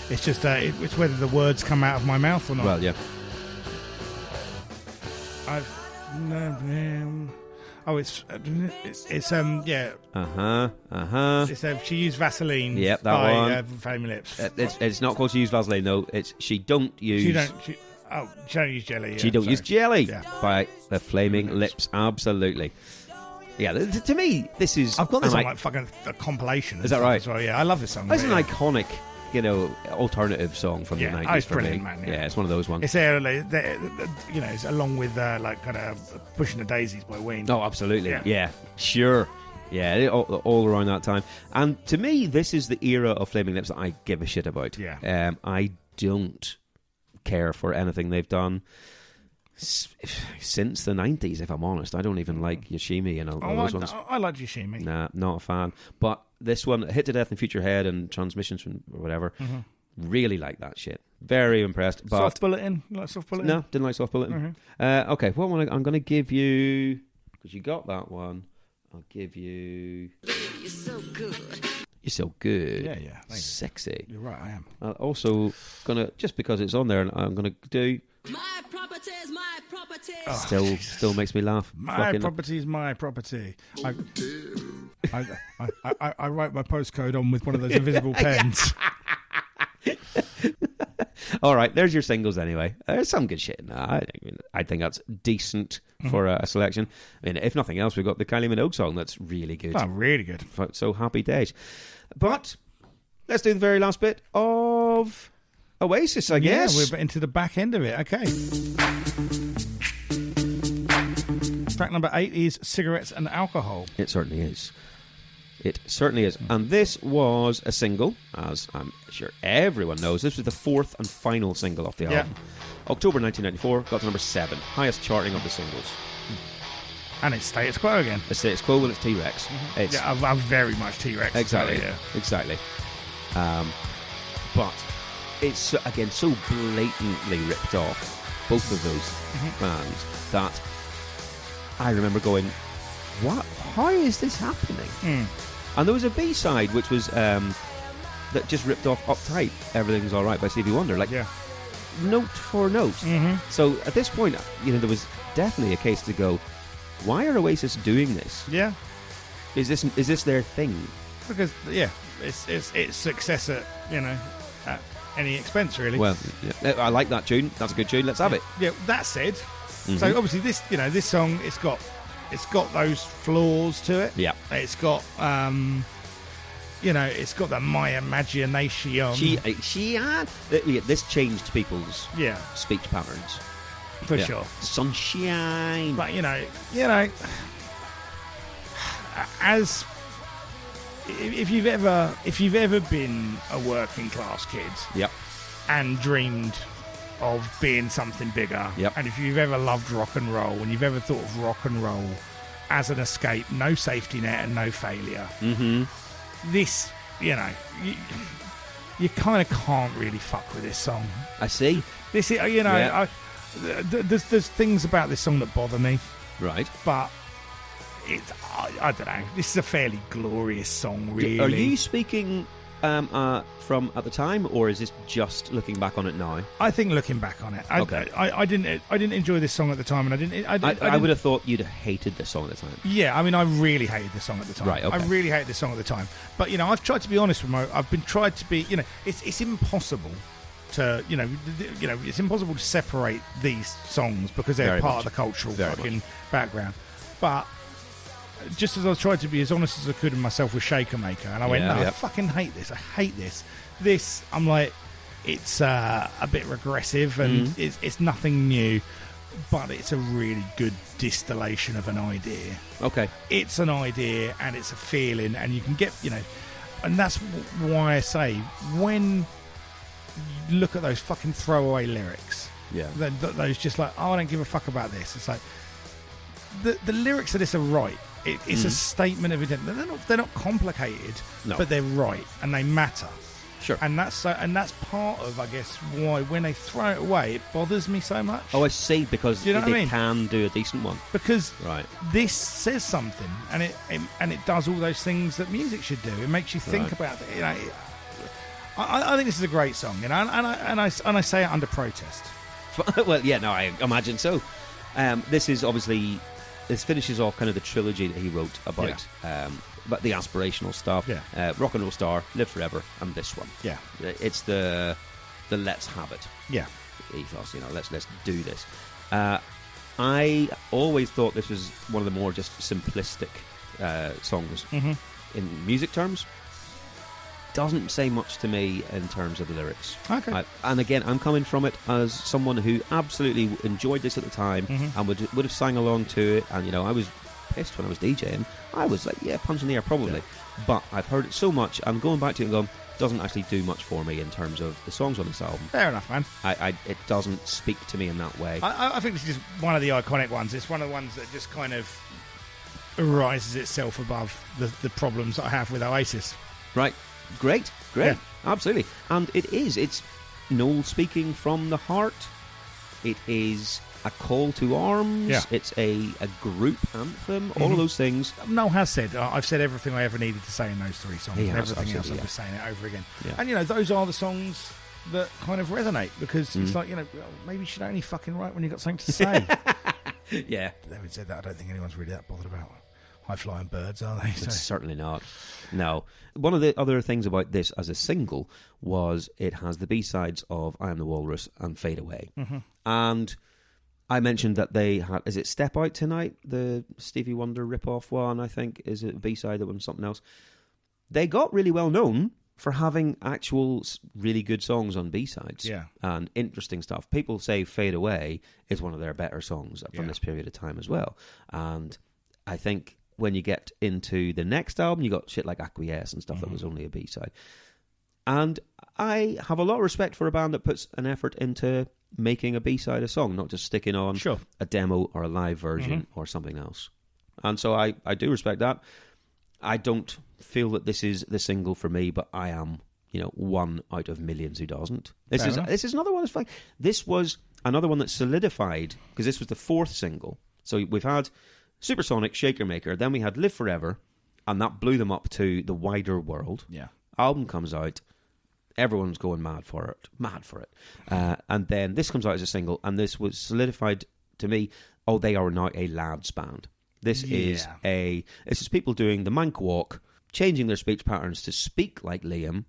It's just it's whether the words come out of my mouth or not. Well, yeah. It's yeah. It's She used Vaseline. Yep, that by, one. Flaming Lips. It's not called She Used Vaseline, though. It's She Don't Use. She don't use jelly. She Don't Use Jelly by the Flaming Lips. Lips. Absolutely. Yeah, to me, this is. I've got this on like fucking a compilation. Is that right? As well. Yeah, I love this song. It's an iconic, alternative song from the 90s. It's brilliant, me. man. Yeah, it's one of those ones. It's there, it's along with like kind of Pushing the Daisies by Ween. Oh, absolutely. Yeah, sure. Yeah, all around that time. And to me, this is the era of Flaming Lips that I give a shit about. Yeah. I don't care for anything they've done since the 90s, if I'm honest. I don't even like Yoshimi and all those ones. I like Yoshimi. Nah, not a fan. But this one, Hit to Death in Future Head and Transmissions from whatever, really like that shit. Very impressed. But Soft Bulletin? You like Soft Bulletin? No, didn't like Soft Bulletin. Okay, what one I'm going to give you, because you got that one, I'll give you... You're so good. You're so good. Yeah. Sexy. You're right, I am. Also, just because it's on there, I'm going to do... My property is my property. Still makes me laugh. My property is my property. I write my postcode on with one of those invisible pens. All right, there's your singles anyway. There's some good shit in that. I think that's decent for a selection. I mean, if nothing else, we've got the Kylie Minogue song that's really good. Oh, really good. So happy days. But let's do the very last bit of Oasis, I guess. Yeah, we're into the back end of it. Okay. Track number 8 is Cigarettes and Alcohol. It certainly is. It certainly is. And this was a single, as I'm sure everyone knows. This was the fourth and final single off the album. October 1994, got to number 7. Highest charting of the singles. And it's status quo again. It's status quo and it's T-Rex. I'm very much T-Rex. Exactly. Exactly. But it's, again, so blatantly ripped off, both of those bands, that I remember going, what? How is this happening? And there was a B-side which was that just ripped off Uptight, Everything's Alright by Stevie Wonder, note for note. So at this point, there was definitely a case to go, why are Oasis doing this? Yeah. Is this their thing? Because it's success at any expense, really. Well, I like that tune. That's a good tune. Let's have it. Yeah. That said, so obviously this song, it's got those flaws to it. Yeah. It's got it's got the My Imagination. This changed people's speech patterns. For sure. Sunshine. But as if you've ever been a working class kid, Yep. and dreamed of being something bigger, Yep. and if you've ever loved rock and roll, and you've ever thought of rock and roll as an escape, no safety net and no failure, this, you kind of can't really fuck with this song. I see. This, there's things about this song that bother me, Right. but I don't know. This is a fairly glorious song, really. Are you speaking from at the time, or is this just looking back on it now? I think looking back on it, Okay. I didn't enjoy this song at the time, and I would have thought you'd have hated this song at the time. Yeah, I mean, I really hated the song at the time. Right, okay. I really hated the song at the time. But I've tried to be honest with tried to be. It's impossible to it's impossible to separate these songs because they're Very part much. of the cultural Very fucking much. background. But just as I tried to be as honest as I could with myself with Shaker Maker, and I went, Yeah, no, I yep. fucking hate this. I hate this. This, I'm like, it's a bit regressive and it's nothing new, but it's a really good distillation of an idea. Okay. It's an idea and it's a feeling, and you can get, and that's why I say, when you look at those fucking throwaway lyrics, Yeah. those just like, oh, I don't give a fuck about this. It's like, the lyrics of this are right. It's a statement of intent. They're not complicated, No. but they're right and they matter. Sure. And that's part of, I guess, why when they throw it away, it bothers me so much. Oh, I see. Because Do you know what I they mean? can do a decent one. Because Right. this says something, and it does all those things that music should do. It makes you think Right. about it. I think this is a great song, and I say it under protest. Well, yeah, no, I imagine so. This is obviously, this finishes off kind of the trilogy that he wrote about the aspirational stuff. Yeah. Rock and Roll Star, Live Forever, and this one. Yeah, It's the let's have it yeah, ethos. Let's do this. I always thought this was one of the more just simplistic songs in music terms. Doesn't say much to me in terms of the lyrics. Okay. And again, I'm coming from it as someone who absolutely enjoyed this at the time and would have sang along to it. And I was pissed when I was DJing. I was like, yeah, punch in the air probably. Yeah. But I've heard it so much, I'm going back to it and going, doesn't actually do much for me in terms of the songs on this album. Fair enough, man. It doesn't speak to me in that way. I think this is just one of the iconic ones. It's one of the ones that just kind of rises itself above the problems that I have with Oasis. Right. Great. Yeah. Absolutely. And it's Noel speaking from the heart. It is a call to arms. Yeah. It's a group anthem. All of those things. Noel has said, I've said everything I ever needed to say in those three songs. He And has, everything else, absolutely, I'm just saying it over again. Yeah. And, those are the songs that kind of resonate because it's like, maybe you should only fucking write when you've got something to say. Yeah. Having said that, I don't think anyone's really that bothered about high-flying birds, are they? It's certainly not. No. One of the other things about this as a single was it has the B-sides of I Am the Walrus and Fade Away. And I mentioned that they had... Is it Step Out Tonight? The Stevie Wonder rip-off one, I think, is a B-side that was something else. They got really well known for having actual really good songs on B-sides. Yeah. And interesting stuff. People say Fade Away is one of their better songs from Yeah. this period of time as well. And I think... when you get into the next album, you got shit like Acquiesce and stuff that was only a B-side. And I have a lot of respect for a band that puts an effort into making a B-side a song, not just sticking on a demo or a live version or something else. And so I do respect that. I don't feel that this is the single for me, but I am, one out of millions who doesn't. This is another one that's fine. This was another one that solidified, because this was the fourth single. So we've had Supersonic, Shaker Maker, then we had Live Forever, and that blew them up to the wider world. Yeah. Album comes out, everyone's going mad for it. And then this comes out as a single, and this was solidified to me, they are now a lads band. This is people doing the Mank Walk, changing their speech patterns to speak like Liam,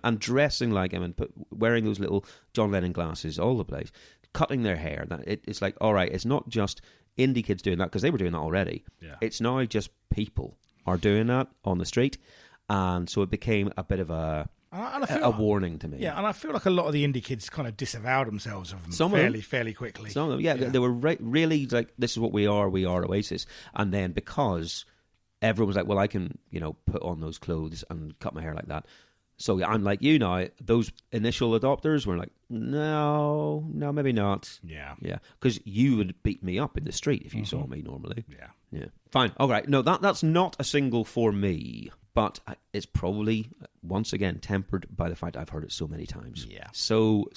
and dressing like him, and wearing those little John Lennon glasses all the place, cutting their hair. It's like, all right, it's not just indie kids doing that, because they were doing that already. Yeah. It's now just people are doing that on the street, and so it became a bit of a warning to me. Yeah, and I feel like a lot of the indie kids kind of disavowed themselves of them fairly quickly. Some of them, they were really like, this is what we are Oasis. And then because everyone was like, well, I can, put on those clothes and cut my hair like that. So yeah, I'm like you now. Those initial adopters were like, no, maybe not. Yeah. Because you would beat me up in the street if you saw me normally. Yeah. Fine. All right. No, that's not a single for me. But it's probably, once again, tempered by the fact I've heard it so many times. Yeah. So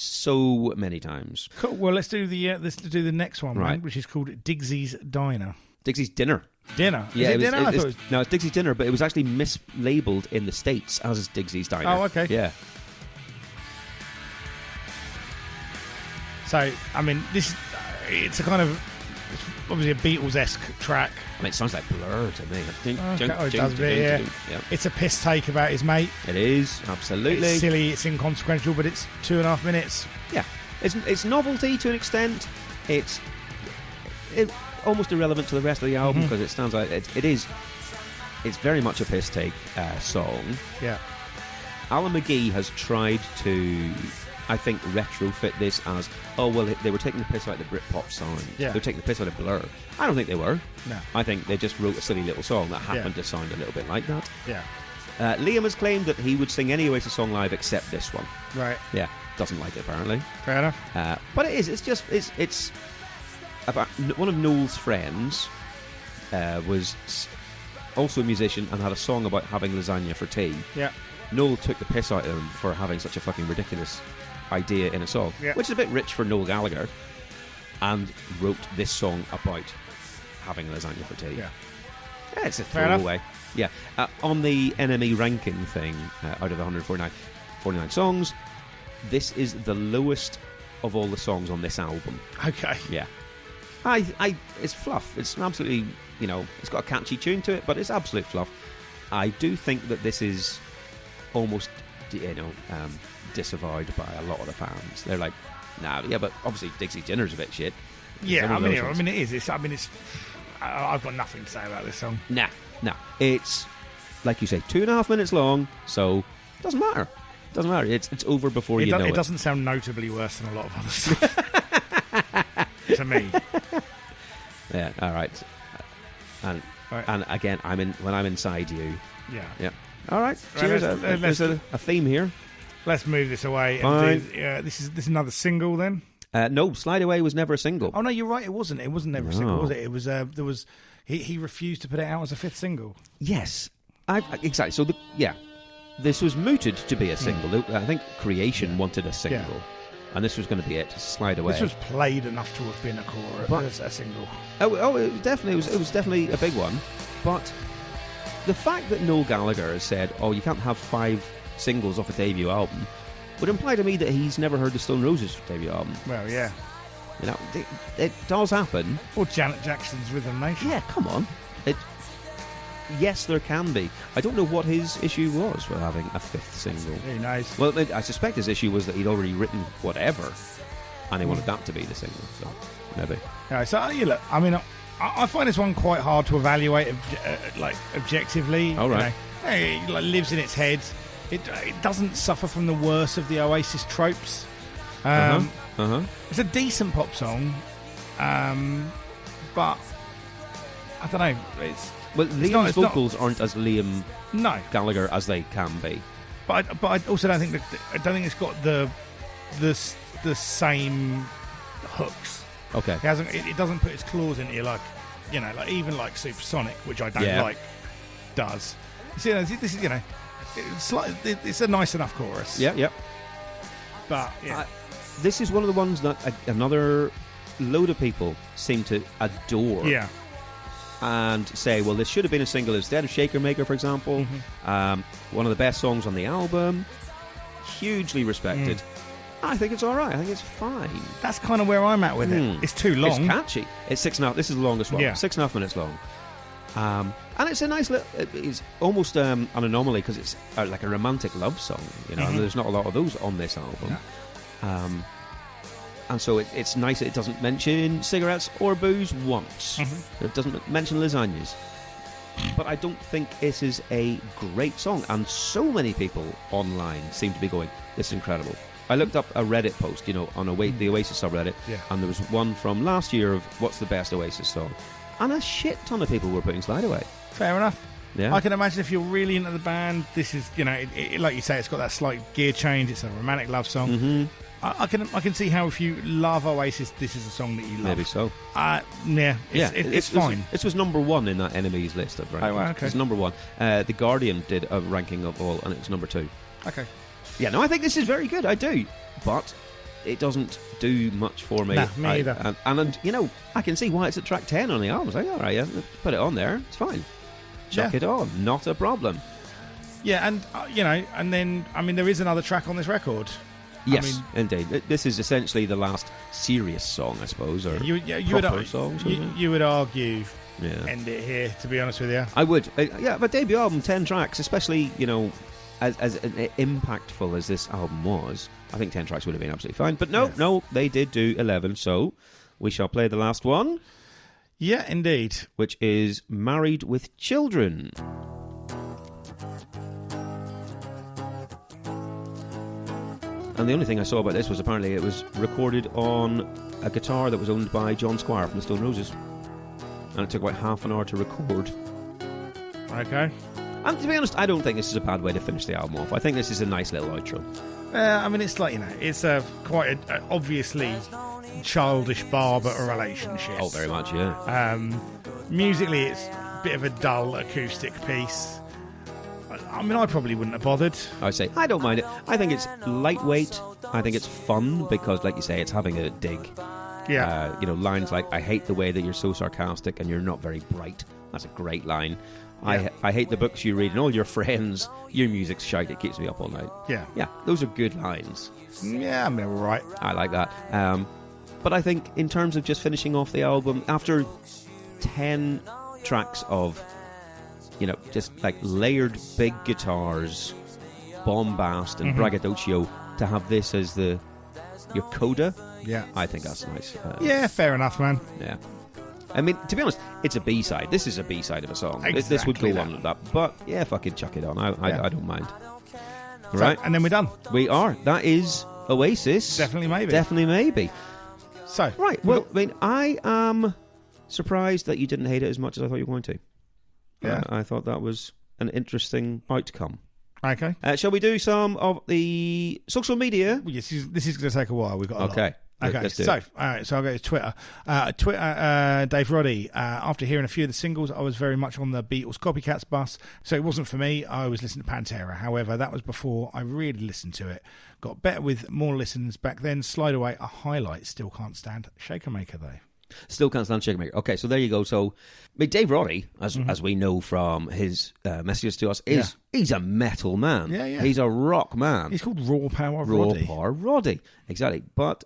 many times. Cool. Well, let's do the next one, right? Man, which is called Digsy's Diner. Digsy's Dinner. Dinner? Yeah, Is it dinner? No, it's Digsy's Dinner, but it was actually mislabeled in the States as Digsy's Diner. Oh, okay. Yeah. So, I mean, it's a kind of, it's obviously a Beatles-esque track. I mean, it sounds like Blur to me. It does a bit, yeah. It's a piss take about his mate. It is, absolutely. It's silly, it's inconsequential, but it's 2.5 minutes. Yeah. It's novelty to an extent. It's almost irrelevant to the rest of the album because it stands out. It's very much a piss take song. Yeah. Alan McGee has tried to, I think, retrofit this as, they were taking the piss out of the Britpop sound. Yeah. They're taking the piss out of Blur. I don't think they were. No. I think they just wrote a silly little song that happened to sound a little bit like that. Yeah. Liam has claimed that he would sing any Oasis song live except this one. Right. Yeah. Doesn't like it, apparently. Fair enough. But it is. It's about one of Noel's friends was also a musician and had a song about having lasagna for tea. Yeah. Noel took the piss out of him for having such a fucking ridiculous idea in a song, which is a bit rich for Noel Gallagher, and wrote this song about having lasagna for tea. Yeah. It's a throwaway. Yeah. On the NME ranking thing, out of the 149 songs, this is the lowest of all the songs on this album. Okay. Yeah. It's fluff. It's absolutely, it's got a catchy tune to it, but it's absolute fluff. I do think that this is almost, disavowed by a lot of the fans. They're like, nah, yeah, but obviously Digsy's Dinner's a bit shit. Yeah, it is. I've got nothing to say about this song. Nah. It's, like you say, 2.5 minutes long, so it doesn't matter. It's over before you know it. It doesn't sound notably worse than a lot of other stuff. To me. Yeah, all right. And again, when I'm inside you. Yeah. All right. Cheers. There's a theme here. Let's move this away. And this is another single then. No, Slide Away was never a single. Oh no, you're right. It wasn't. It wasn't never a single, was it? It was. There was. He refused to put it out as a 5th single. Yes, exactly. So this was mooted to be a single. I think Creation wanted a single, and this was going to be it. Slide Away. This was played enough to have been a single. It was definitely a big one. But the fact that Noel Gallagher has said, "Oh, you can't have 5 singles off a debut album," would imply to me that he's never heard the Stone Roses debut album. Well, yeah. It does happen. Or Janet Jackson's Rhythm Nation. Yeah, come on. Yes, there can be. I don't know what his issue was with having a 5th single. Very nice. Well, I suspect his issue was that he'd already written whatever, and he wanted that to be the single. So maybe. Yeah. So look, I mean, I find this one quite hard to evaluate, objectively. All right. It lives in its head. It doesn't suffer from the worst of the Oasis tropes. It's a decent pop song, but I don't know. Liam's vocals aren't as Liam Gallagher as they can be. But I also don't think it's got the same hooks. Okay. It doesn't put its claws into you like even like Supersonic, which I don't like, does. See, this is it's a nice enough chorus. Yeah. But this is one of the ones that another load of people seem to adore. Yeah. And say, well, this should have been a single instead of Shaker Maker, for example. One of the best songs on the album. Hugely respected. I think it's all right. I think it's fine. That's kind of where I'm at with it. It's too long. It's catchy. It's 6.5. This is the longest one. 6.5 minutes long. And it's a nice little. It's almost an anomaly because it's like a romantic love song. And there's not a lot of those on this album. No. And so it's nice that it doesn't mention cigarettes or booze once. It doesn't mention lasagnas. But I don't think this is a great song. And so many people online seem to be going, this is incredible. I looked up a Reddit post, on the Oasis subreddit, and there was one from last year of what's the best Oasis song. And a shit ton of people were putting Slide Away. Fair enough. Yeah. I can imagine if you're really into the band, this is, like you say, it's got that slight gear change. It's a romantic love song. Mm-hmm. I can see how if you love Oasis, this is a song that you love. Maybe so. It's fine. This was number 1 in that Enemies list of rankings. Oh, wow, okay. It's number 1. The Guardian did a ranking of all, and it was number 2. Okay. Yeah, no, I think this is very good. I do. But it doesn't do much for me. Nah, me either. And I can see why it's at track 10 on the album. It's like, all right, yeah, put it on there. It's fine. Chuck it on. Not a problem. Yeah, and, and then, there is another track on this record. Yes, indeed. This is essentially the last serious song, I suppose, or proper song. You would argue end it here, to be honest with you. I would. But debut album, 10 tracks, especially, as impactful as this album was, I think 10 tracks would have been absolutely fine. But no, they did do 11, so we shall play the last one. Yeah, indeed. Which is Married with Children. And the only thing I saw about this was apparently it was recorded on a guitar that was owned by John Squire from the Stone Roses. And it took about half an hour to record. Okay. And to be honest, I don't think this is a bad way to finish the album off. I think this is a nice little outro. It's like, it's a quite obviously childish bar, but a relationship. Oh, very much, yeah. Musically, it's a bit of a dull acoustic piece. I probably wouldn't have bothered. I would say, I don't mind it. I think it's lightweight. I think it's fun because, like you say, it's having a dig. Yeah. Lines like, I hate the way that you're so sarcastic and you're not very bright. That's a great line. Yeah. I hate the books you read and all your friends. Your music's shite. It keeps me up all night. Yeah. Yeah, those are good lines. Yeah, all right. I like that. But I think in terms of just finishing off the album, after 10 tracks of just like layered big guitars, bombast and braggadocio, to have this as your coda, I think that's nice. Yeah, fair enough, man. Yeah. To be honest, it's a B-side. This is a B-side of a song. Exactly this would go on like that. But, yeah, fucking chuck it on. I don't mind. Right. And then we're done. We are. That is Oasis. Definitely maybe. Definitely maybe. So. Right. Well, I am surprised that you didn't hate it as much as I thought you were going to. Yeah. I thought that was an interesting outcome. Okay. Shall we do some of the social media? Yes, this is going to take a while. We've got a lot. Okay. Okay, so I'll go to Twitter. Dave Roddy, after hearing a few of the singles, I was very much on the Beatles Copycats bus, so it wasn't for me. I was listening to Pantera. However, that was before I really listened to it. Got better with more listens back then. Slide Away, a highlight. Still can't stand Shaker Maker, though. Still can't stand Shaker Maker. Okay, so there you go. So Dave Roddy, as we know from his messages to us, he's a metal man. Yeah. He's a rock man. He's called Raw Power Roddy. Raw Power Roddy. Exactly. But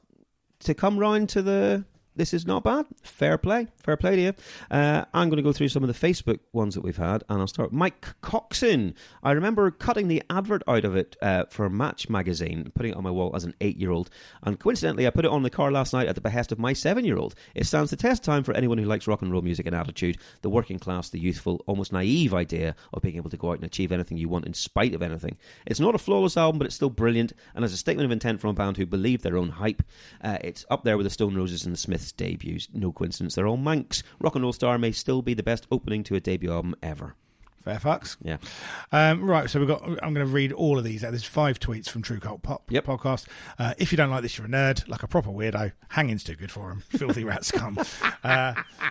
to come round to this is not bad. Fair play to you. I'm going to go through some of the Facebook ones that we've had, and I'll start with Mike Coxon. I remember cutting the advert out of it for Match magazine, putting it on my wall as an 8-year-old, and coincidentally I put it on the car last night at the behest of my 7-year-old. It stands the test of time for anyone who likes rock and roll music and attitude, the working class, the youthful, almost naive idea of being able to go out and achieve anything you want in spite of anything. It's not a flawless album, but it's still brilliant, and as a statement of intent from a band who believe their own hype, it's up there with the Stone Roses and the Smiths debuts. No coincidence, they're all Manx. Rock and Roll Star may still be the best opening to a debut album ever. Fair fucks. Yeah. Right, so I'm going to read all of these. There's 5 tweets from True Cult Pop podcast. If you don't like this, you're a nerd, like a proper weirdo. Hanging's too good for him. Filthy rat scum.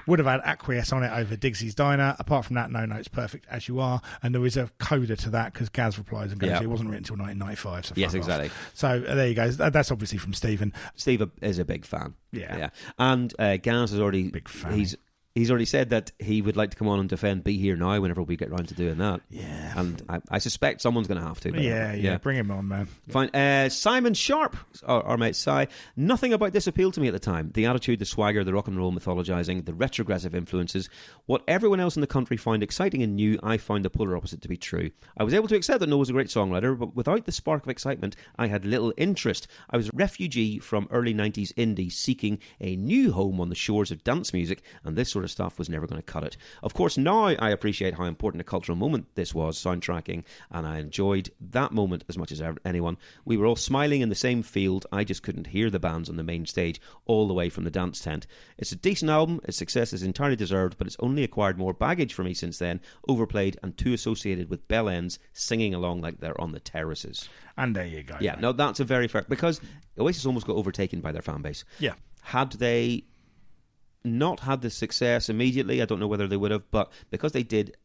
Would have had Acquiesce on it over Diggsy's Diner. Apart from that, no notes, perfect as you are. And there is a coda to that because Gaz replies and goes, it wasn't written until 1995. So yes, exactly. So there you go. That's obviously from Stephen. Steve is a big fan. Yeah. And Gaz is already... Big fan. He's already said that he would like to come on and defend Be Here Now whenever we get around to doing that. Yeah. And I suspect someone's going to have to. Yeah. Bring him on, man. Fine. Simon Sharp, our mate Si. Nothing about this appealed to me at the time. The attitude, the swagger, the rock and roll mythologizing, the retrogressive influences. What everyone else in the country found exciting and new, I found the polar opposite to be true. I was able to accept that Noah was a great songwriter, but without the spark of excitement, I had little interest. I was a refugee from early 90s indie seeking a new home on the shores of dance music, and this sort of stuff was never going to cut it. Of course, now I appreciate how important a cultural moment this was. soundtracking, and I enjoyed that moment as much as anyone. We were all smiling in the same field. I just couldn't hear the bands on the main stage all the way from the dance tent. It's a decent album. Its success is entirely deserved, but it's only acquired more baggage for me since then, overplayed and too associated with bell ends singing along like they're on the terraces. And there you go. Yeah, no, that's a very fair... Because Oasis almost got overtaken by their fan base. Yeah. Had they not had the success immediately, I don't know whether they would have, but because they did,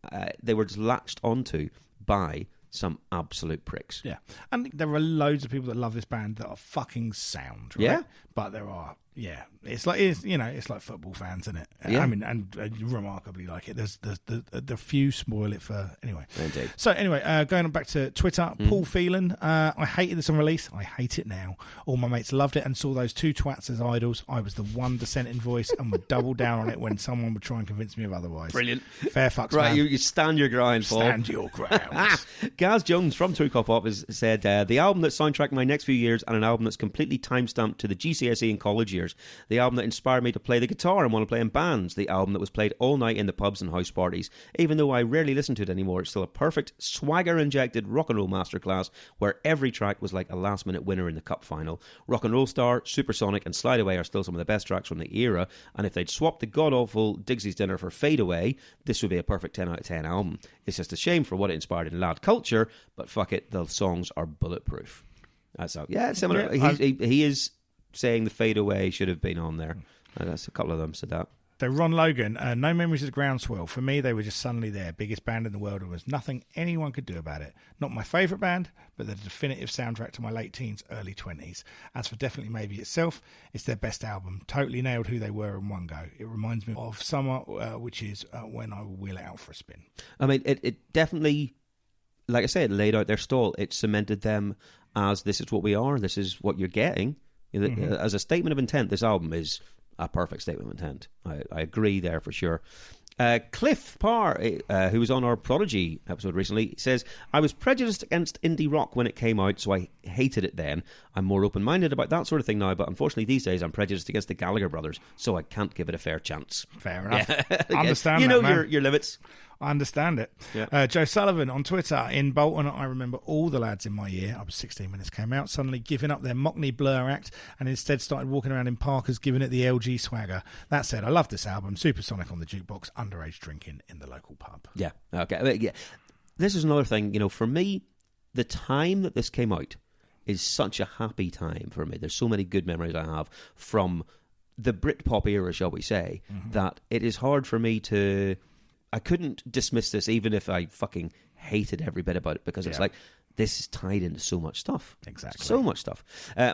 they were just latched onto by some absolute pricks. Yeah. And there are loads of people that love this band that are fucking sound, right? Yeah. But there are... Yeah, it's like football fans, isn't it? Yeah. I mean, and remarkably like it. There's the few spoil it for anyway. Indeed. So anyway, going back to Twitter, Paul Phelan. I hated this on release. I hate it now. All my mates loved it and saw those two twats as idols. I was the one dissenting voice and would double down on it when someone would try and convince me of otherwise. Brilliant. Fair fucks, right, man. you stand your ground, Paul. Stand your ground. Gaz Jones from True Cop Op has said, the album that soundtracked my next few years and an album that's completely time-stamped to the GCSE and college years. The album that inspired me to play the guitar and want to play in bands. The album that was played all night in the pubs and house parties. Even though I rarely listen to it anymore, it's still a perfect swagger-injected rock and roll masterclass where every track was like a last-minute winner in the cup final. Rock and Roll Star, Supersonic and Slide Away are still some of the best tracks from the era, and if they'd swapped the god-awful Digsy's Dinner for Fade Away, this would be a perfect 10 out of 10 album. It's just a shame for what it inspired in lad culture, but fuck it, the songs are bulletproof. That's how, yeah, similar. Yeah, he is saying the Fade Away should have been on there. That's a couple of them said that. So Ron Logan, no memories of the groundswell. For me, they were just suddenly there. Biggest band in the world, and there was nothing anyone could do about it. Not my favourite band, but the definitive soundtrack to my late teens, early 20s. As for Definitely Maybe itself, it's their best album. Totally nailed who they were in one go. It reminds me of Summer, which is when I will wheel it out for a spin. I mean, it definitely, like I said, laid out their stall. It cemented them as this is what we are, this is what you're getting. As a statement of intent, this album is a perfect statement of intent. I agree there for sure. Cliff Parr, who was on our Prodigy episode recently, says, I was prejudiced against indie rock when it came out, so I hated it then. I'm more open-minded about that sort of thing now, but unfortunately these days I'm prejudiced against the Gallagher brothers, so I can't give it a fair chance. Fair enough. Yeah. I understand you that, know man. your limits. I understand it. Yeah. Joe Sullivan on Twitter. In Bolton, I remember all the lads in my year, I was 16 when this came out, suddenly giving up their Mockney Blur act and instead started walking around in Parkers giving it the LG swagger. That said, I love this album. Supersonic on the jukebox, underage drinking in the local pub. Yeah, okay. Yeah. This is another thing, for me, the time that this came out is such a happy time for me. There's so many good memories I have from the Britpop era, shall we say, that it is hard for me to... I couldn't dismiss this even if I fucking hated every bit about it because it's like, this is tied into so much stuff. Exactly. So much stuff.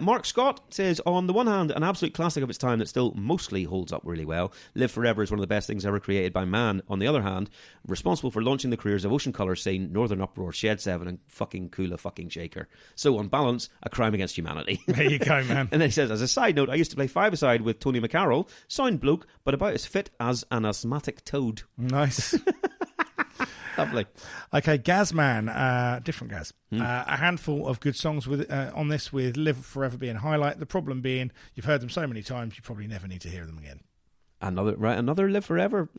Mark Scott says, on the one hand, an absolute classic of its time that still mostly holds up really well. Live Forever is one of the best things ever created by man. On the other hand, responsible for launching the careers of Ocean Colour Scene, Northern Uproar, Shed 7 and fucking Kula fucking Shaker. So on balance, a crime against humanity. There you go, man. And then he says, as a side note, I used to play five-a-side with Tony McCarroll, sound bloke, but about as fit as an asthmatic toad. Nice. Lovely. Okay, Gazman, different Gaz. A handful of good songs with on this, with Live Forever being a highlight. The problem being, you've heard them so many times, you probably never need to hear them again. Another Live Forever.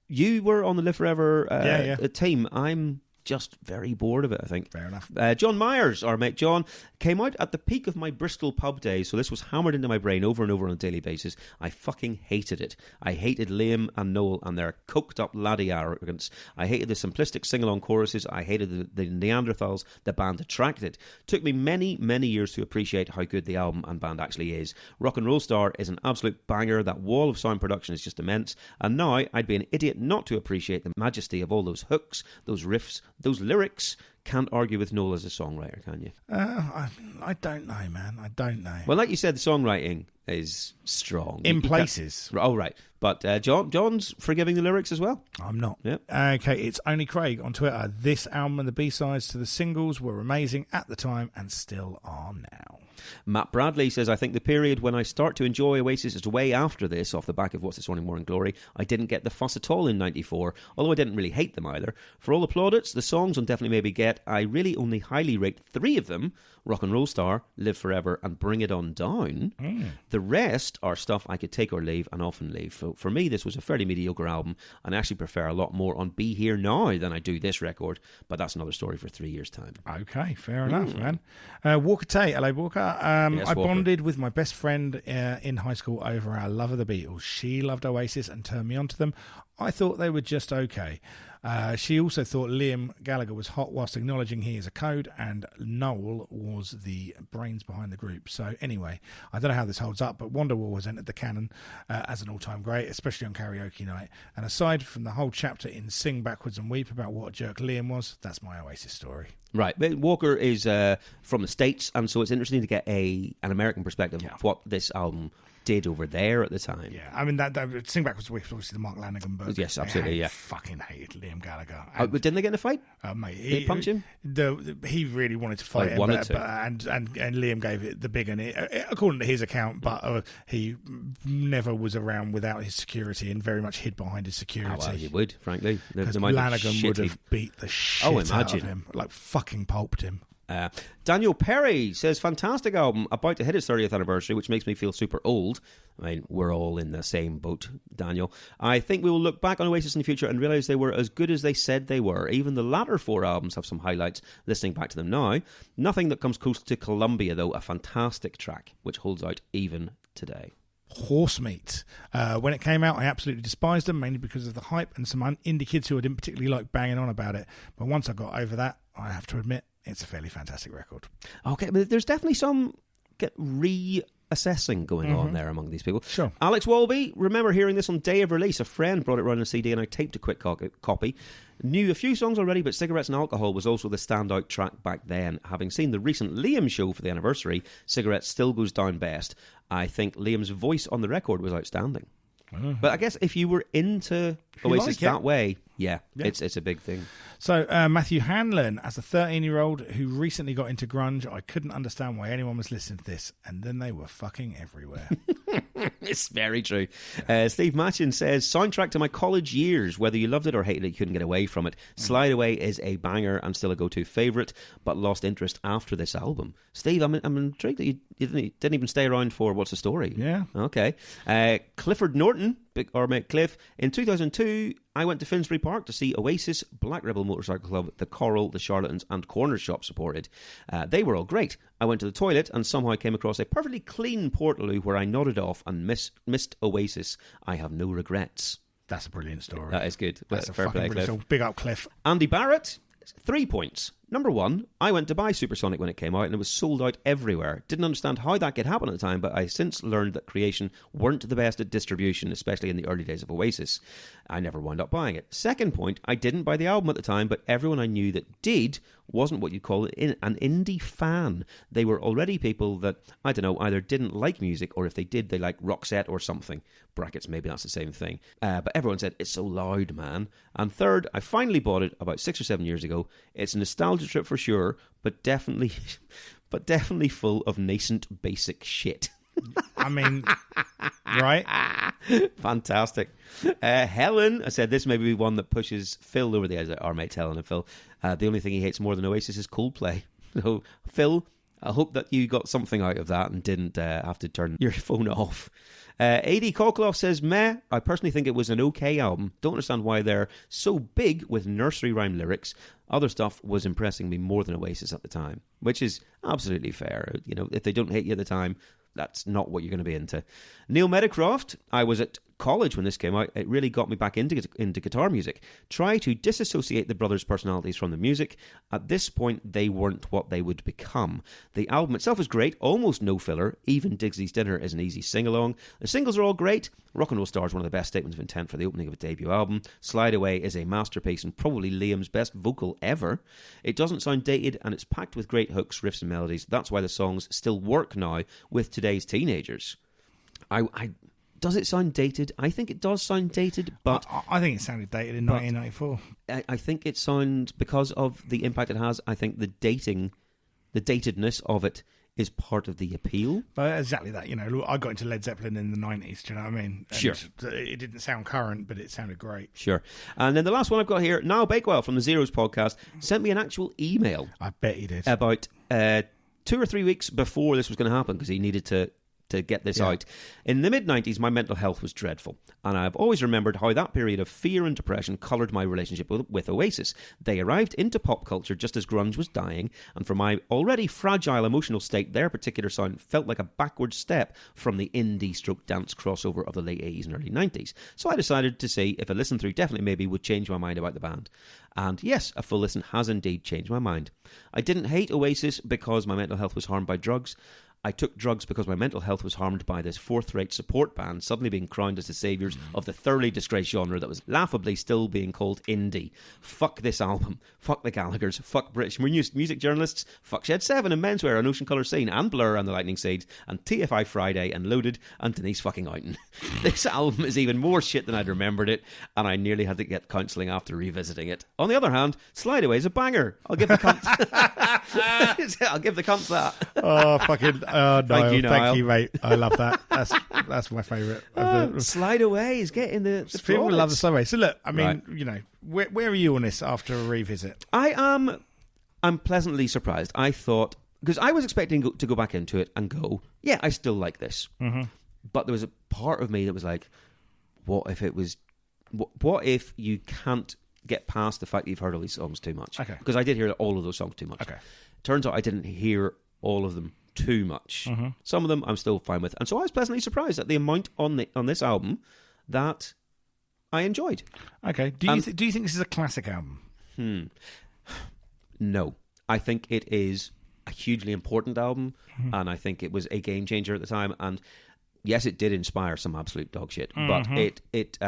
You were on the Live Forever team. I'm just very bored of it, I think. Fair enough. John Myers, our mate John, came out at the peak of my Bristol pub days, so this was hammered into my brain over and over on a daily basis. I fucking hated it. I hated Liam and Noel and their coked-up laddie arrogance. I hated the simplistic sing-along choruses. I hated the Neanderthals the band attracted. Took me many, many years to appreciate how good the album and band actually is. Rock and Roll Star is an absolute banger. That wall of sound production is just immense. And now I'd be an idiot not to appreciate the majesty of all those hooks, those riffs, those lyrics. Can't argue with Noel as a songwriter, can you? I don't know, man. I don't know. Well, like you said, the songwriting is strong. In places. Oh, right. But John's forgiving the lyrics as well. I'm not. Yep. Okay, it's Only Craig on Twitter. This album and the B-sides to the singles were amazing at the time and still are now. Matt Bradley says, I think the period when I start to enjoy Oasis is way after this, off the back of What's This Morning More in Glory. I didn't get the fuss at all in 94, although I didn't really hate them either. For all the plaudits, the songs on Definitely Maybe Get, I really only highly rate 3 of them: Rock and Roll Star, Live Forever, and Bring It On Down. The rest are stuff I could take or leave, and often leave. So for me, this was a fairly mediocre album, and I actually prefer a lot more on Be Here Now than I do this record, but that's another story for 3 years' time. Okay, fair enough, man. Walker Tate, hello, Walker. Yes, I Walker. bonded with my best friend in high school over our love of the Beatles. She loved Oasis and turned me onto them. I thought they were just okay. She also thought Liam Gallagher was hot whilst acknowledging he is a code, and Noel was the brains behind the group. So anyway, I don't know how this holds up, but Wonderwall has entered the canon as an all-time great, especially on karaoke night. And aside from the whole chapter in Sing Backwards and Weep about what a jerk Liam was, that's my Oasis story. Right, but Walker is from the States, and so it's interesting to get an American perspective of what this album did over there at the time. Yeah, I mean, that Sing Backwards was obviously the Mark Lanigan book. Yes, absolutely, yeah. Fucking hated Liam Gallagher. But didn't they get in a fight? Mate, Did he punch him? He really wanted to fight him, and Liam gave it the big one, according to his account, but he never was around without his security and very much hid behind his security. Oh, well, he would, frankly. Because Lanigan would have beat the shit out of him, like fucking pulped him. Daniel Perry says, fantastic album, about to hit its 30th anniversary, which makes me feel super old. I mean, we're all in the same boat, Daniel. I think we will look back on Oasis in the future and realise they were as good as they said they were. Even the latter 4 albums have some highlights, listening back to them now. Nothing that comes close to Columbia, though, a fantastic track, which holds out even today. Horsemeat. When it came out, I absolutely despised them, mainly because of the hype and some indie kids who I didn't particularly like banging on about it. But once I got over that, I have to admit, it's a fairly fantastic record. Okay, but there's definitely some reassessing going on there among these people. Sure. Alex Walby, remember hearing this on day of release. A friend brought it around on a CD and I taped a quick copy. Knew a few songs already, but Cigarettes and Alcohol was also the standout track back then. Having seen the recent Liam show for the anniversary, Cigarettes still goes down best. I think Liam's voice on the record was outstanding. But I guess if you were into Oasis that way, yeah, it's a big thing. So Matthew Hanlon, as a 13-year-old who recently got into grunge, I couldn't understand why anyone was listening to this, and then they were fucking everywhere. It's very true. Steve Matchin says, soundtrack to my college years. Whether you loved it or hated it, you couldn't get away from it. Slide Away is a banger and still a go-to favourite, but lost interest after this album. Steve, I'm intrigued that you didn't even stay around for What's the Story? Yeah. Okay. Clifford Norton, or mate Cliff, in 2002, I went to Finsbury Park to see Oasis, Black Rebel Motorcycle Club, The Coral, The Charlatans and Corner Shop supported. They were all great. I went to the toilet and somehow came across a perfectly clean Portaloo where I nodded off and missed Oasis. I have no regrets. That's a brilliant story. That is good. That's a fair fucking play, brilliant story. Big up, Cliff. Andy Barrett, 3 points. Number 1, I went to buy Supersonic when it came out and it was sold out everywhere. Didn't understand how that could happen at the time, but I since learned that Creation weren't the best at distribution, especially in the early days of Oasis. I never wound up buying it. Second point, I didn't buy the album at the time, but everyone I knew that did wasn't what you'd call an indie fan. They were already people that, I don't know, either didn't like music or if they did, they liked Roxette or something. Brackets, maybe that's the same thing. But everyone said, it's so loud, man. And third, I finally bought it about 6 or 7 years ago. It's a nostalgia trip for sure, but definitely full of nascent basic shit. I mean, right? Fantastic. Helen, I said this may be one that pushes Phil over the edge. Our mate Helen and Phil. The only thing he hates more than Oasis is Coldplay. So, Phil, I hope that you got something out of that and didn't have to turn your phone off. A.D. Kokloff says, meh, I personally think it was an okay album. Don't understand why they're so big with nursery rhyme lyrics. Other stuff was impressing me more than Oasis at the time, which is absolutely fair. You know, if they don't hit you at the time, that's not what you're going to be into. Neil Meadowcroft, I was at college when this came out. It really got me back into guitar music. Try to disassociate the brothers' personalities from the music. At this point, they weren't what they would become. The album itself is great, almost no filler. Even Digsley's Dinner is an easy sing-along. The singles are all great. Rock and Roll Star is one of the best statements of intent for the opening of a debut album. Slide Away is a masterpiece and probably Liam's best vocal ever. It doesn't sound dated and it's packed with great hooks, riffs and melodies. That's why the songs still work now with today's teenagers. Does it sound dated? I think it does sound dated, but I think it sounded dated in 1994. I think it sounds, because of the impact it has, I think the datedness of it is part of the appeal. But exactly that. I got into Led Zeppelin in the 90s, do you know what I mean? And Sure. it didn't sound current, but it sounded great. Sure. And then the last one I've got here, Niall Bakewell from the Zeros podcast, sent me an actual email. I bet he did. About 2 or 3 weeks before this was going to happen, because he needed to get this out. In the mid-90s, my mental health was dreadful, and I've always remembered how that period of fear and depression coloured my relationship with Oasis. They arrived into pop culture just as grunge was dying, and for my already fragile emotional state, their particular sound felt like a backward step from the indie-stroke-dance crossover of the late 80s and early 90s. So I decided to see if a listen through Definitely Maybe would change my mind about the band. And yes, a full listen has indeed changed my mind. I didn't hate Oasis because my mental health was harmed by drugs. I took drugs because my mental health was harmed by this fourth-rate support band suddenly being crowned as the saviours of the thoroughly disgraced genre that was laughably still being called indie. Fuck this album. Fuck the Gallaghers. Fuck British music journalists. Fuck Shed 7 and Menswear and Ocean Colour Scene and Blur and The Lightning Seeds and TFI Friday and Loaded and Denise fucking Outen. This album is even more shit than I'd remembered it, and I nearly had to get counselling after revisiting it. On the other hand, Slide Away is a banger. I'll give the cunt that. Oh, fucking... Oh, Thank you, Niall. Thank you, mate. I love that. That's my favourite. Slide Away is getting the people love the Slide Away. So look, I mean, Right. where are you on this after a revisit? I'm pleasantly surprised. I thought, because I was expecting to go back into it and go, yeah, I still like this. Mm-hmm. But there was a part of me that was like, what if you can't get past the fact that you've heard all these songs too much? Okay. Because I did hear all of those songs too much. Okay. Turns out I didn't hear all of them too much. Mm-hmm. Some of them I'm still fine with. And so I was pleasantly surprised at the amount on this album that I enjoyed. Okay. Do you think this is a classic album? No. I think it is a hugely important album, and I think it was a game changer at the time. And yes, it did inspire some absolute dog shit, but it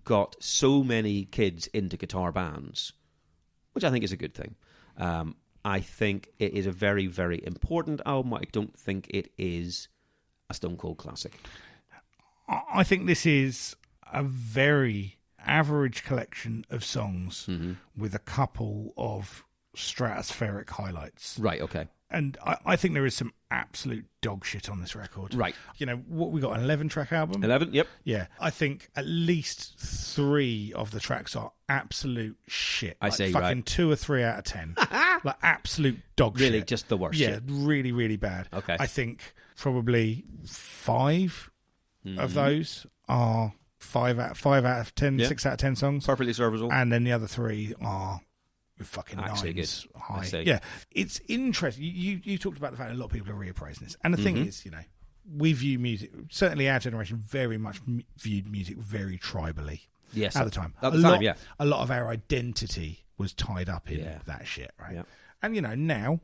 got so many kids into guitar bands, which I think is a good thing. I think it is a very, very important album. I don't think it is a Stone Cold classic. I think this is a very average collection of songs with a couple of stratospheric highlights. Right, okay. And I think there is some absolute dog shit on this record. Right. What we got, an 11-track album? 11, yep. Yeah. I think at least 3 of the tracks are absolute shit. I say, fucking right. 2 or 3 out of 10. Like absolute dog shit. Really, just the worst Yeah, shit. really, really bad. Okay. I think probably 5 of those are 5 out of 10, 6 out of 10 songs. Perfectly serviceable. And then the other 3 are fucking actually nines good. high. Yeah, it's interesting. You talked about the fact that a lot of people are reappraising this, and the thing is, we view music. Certainly, our generation very much viewed music very tribally. Yes, at the time. At the time, yeah. A lot of our identity was tied up in that shit, right? Yeah. And now,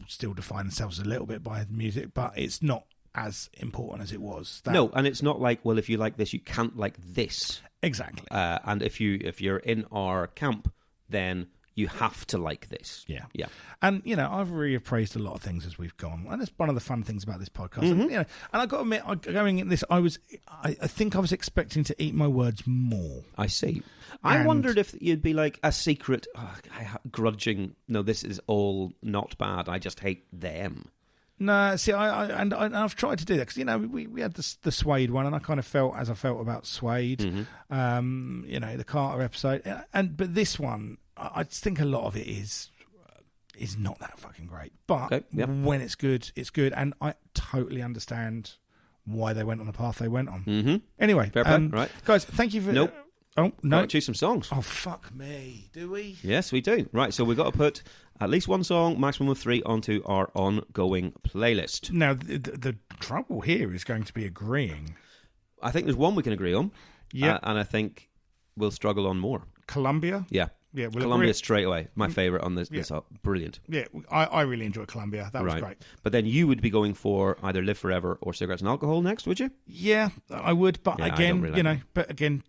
still define themselves a little bit by music, but it's not as important as it was. No, and it's not like, well, if you like this, you can't like this. Exactly. And if you're in our camp, then you have to like this. Yeah. Yeah. And, I've reappraised a lot of things as we've gone. And that's one of the fun things about this podcast. And I've got to admit, going in this, I think I was expecting to eat my words more. I see. I wondered if you'd be like a secret, grudging, no, this is all not bad, I just hate them. No, see, I've tried to do that because we had the Suede one, and I kind of felt as I felt about Suede, the Carter episode, but this one, I just think a lot of it is not that fucking great. But when it's good, and I totally understand why they went on the path they went on. Mm-hmm. Anyway, fair play, right, guys, thank you for. Nope. Oh no! Got to choose some songs. Oh fuck me! Do we? Yes, we do. Right, so we've got to put at least one song, maximum of 3, onto our ongoing playlist. Now, the trouble here is going to be agreeing. I think there's one we can agree on. Yeah, and I think we'll struggle on more. Columbia. Yeah. Yeah, Columbia straight away. My favourite on this. Brilliant. Yeah, I really enjoy Columbia. That was great. But then you would be going for either Live Forever or Cigarettes and Alcohol next, would you? Yeah, I would. But again, really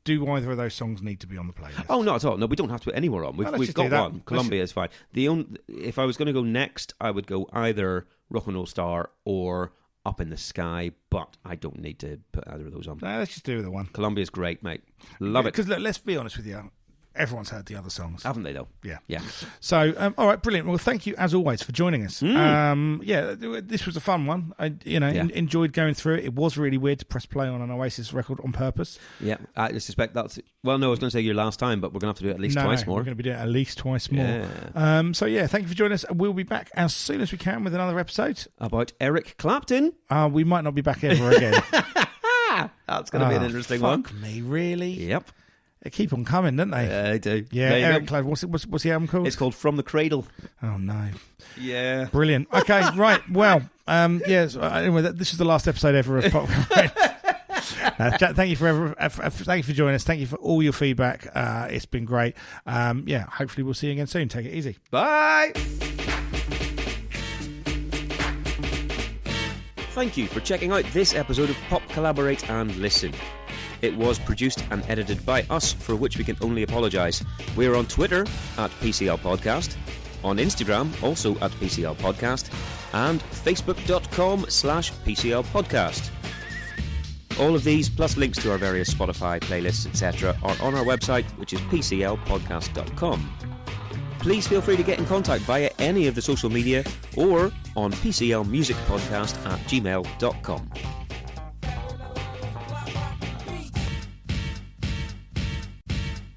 do either of those songs need to be on the playlist? Oh, not at all. No, we don't have to put anywhere on. We've got one. Columbia is fine. If I was going to go next, I would go either Rock and Roll Star or Up in the Sky, but I don't need to put either of those on. No, let's just do the one. Columbia's great, mate. Love it. Because let's be honest with you. everyone's heard the other songs. Haven't they, though? Yeah. Yeah. So, all right, brilliant. Well, thank you, as always, for joining us. This was a fun one. I enjoyed going through it. It was really weird to press play on an Oasis record on purpose. Yeah, I suspect that's... Well, no, I was going to say your last time, but we're going to have to do it at least twice more. We're going to be doing it at least twice more. Yeah. Thank you for joining us. We'll be back as soon as we can with another episode. About Eric Clapton. We might not be back ever again. That's going to be an interesting one. Fuck me, really? Yep. They keep on coming, don't they? Yeah, they do. Yeah, Eric Clapton. What's the album called? It's called From the Cradle. Oh, no. Yeah. Brilliant. Okay, right. Well, anyway, this is the last episode ever of Pop. Thank you for joining us. Thank you for all your feedback. It's been great. Hopefully we'll see you again soon. Take it easy. Bye. Thank you for checking out this episode of Pop Collaborate and Listen. It was produced and edited by us, for which we can only apologise. We are on Twitter at PCL Podcast, on Instagram also at PCL Podcast, and Facebook.com/PCL Podcast. All of these, plus links to our various Spotify playlists, etc., are on our website, which is PCLpodcast.com. Please feel free to get in contact via any of the social media or on PCLmusicpodcast@gmail.com.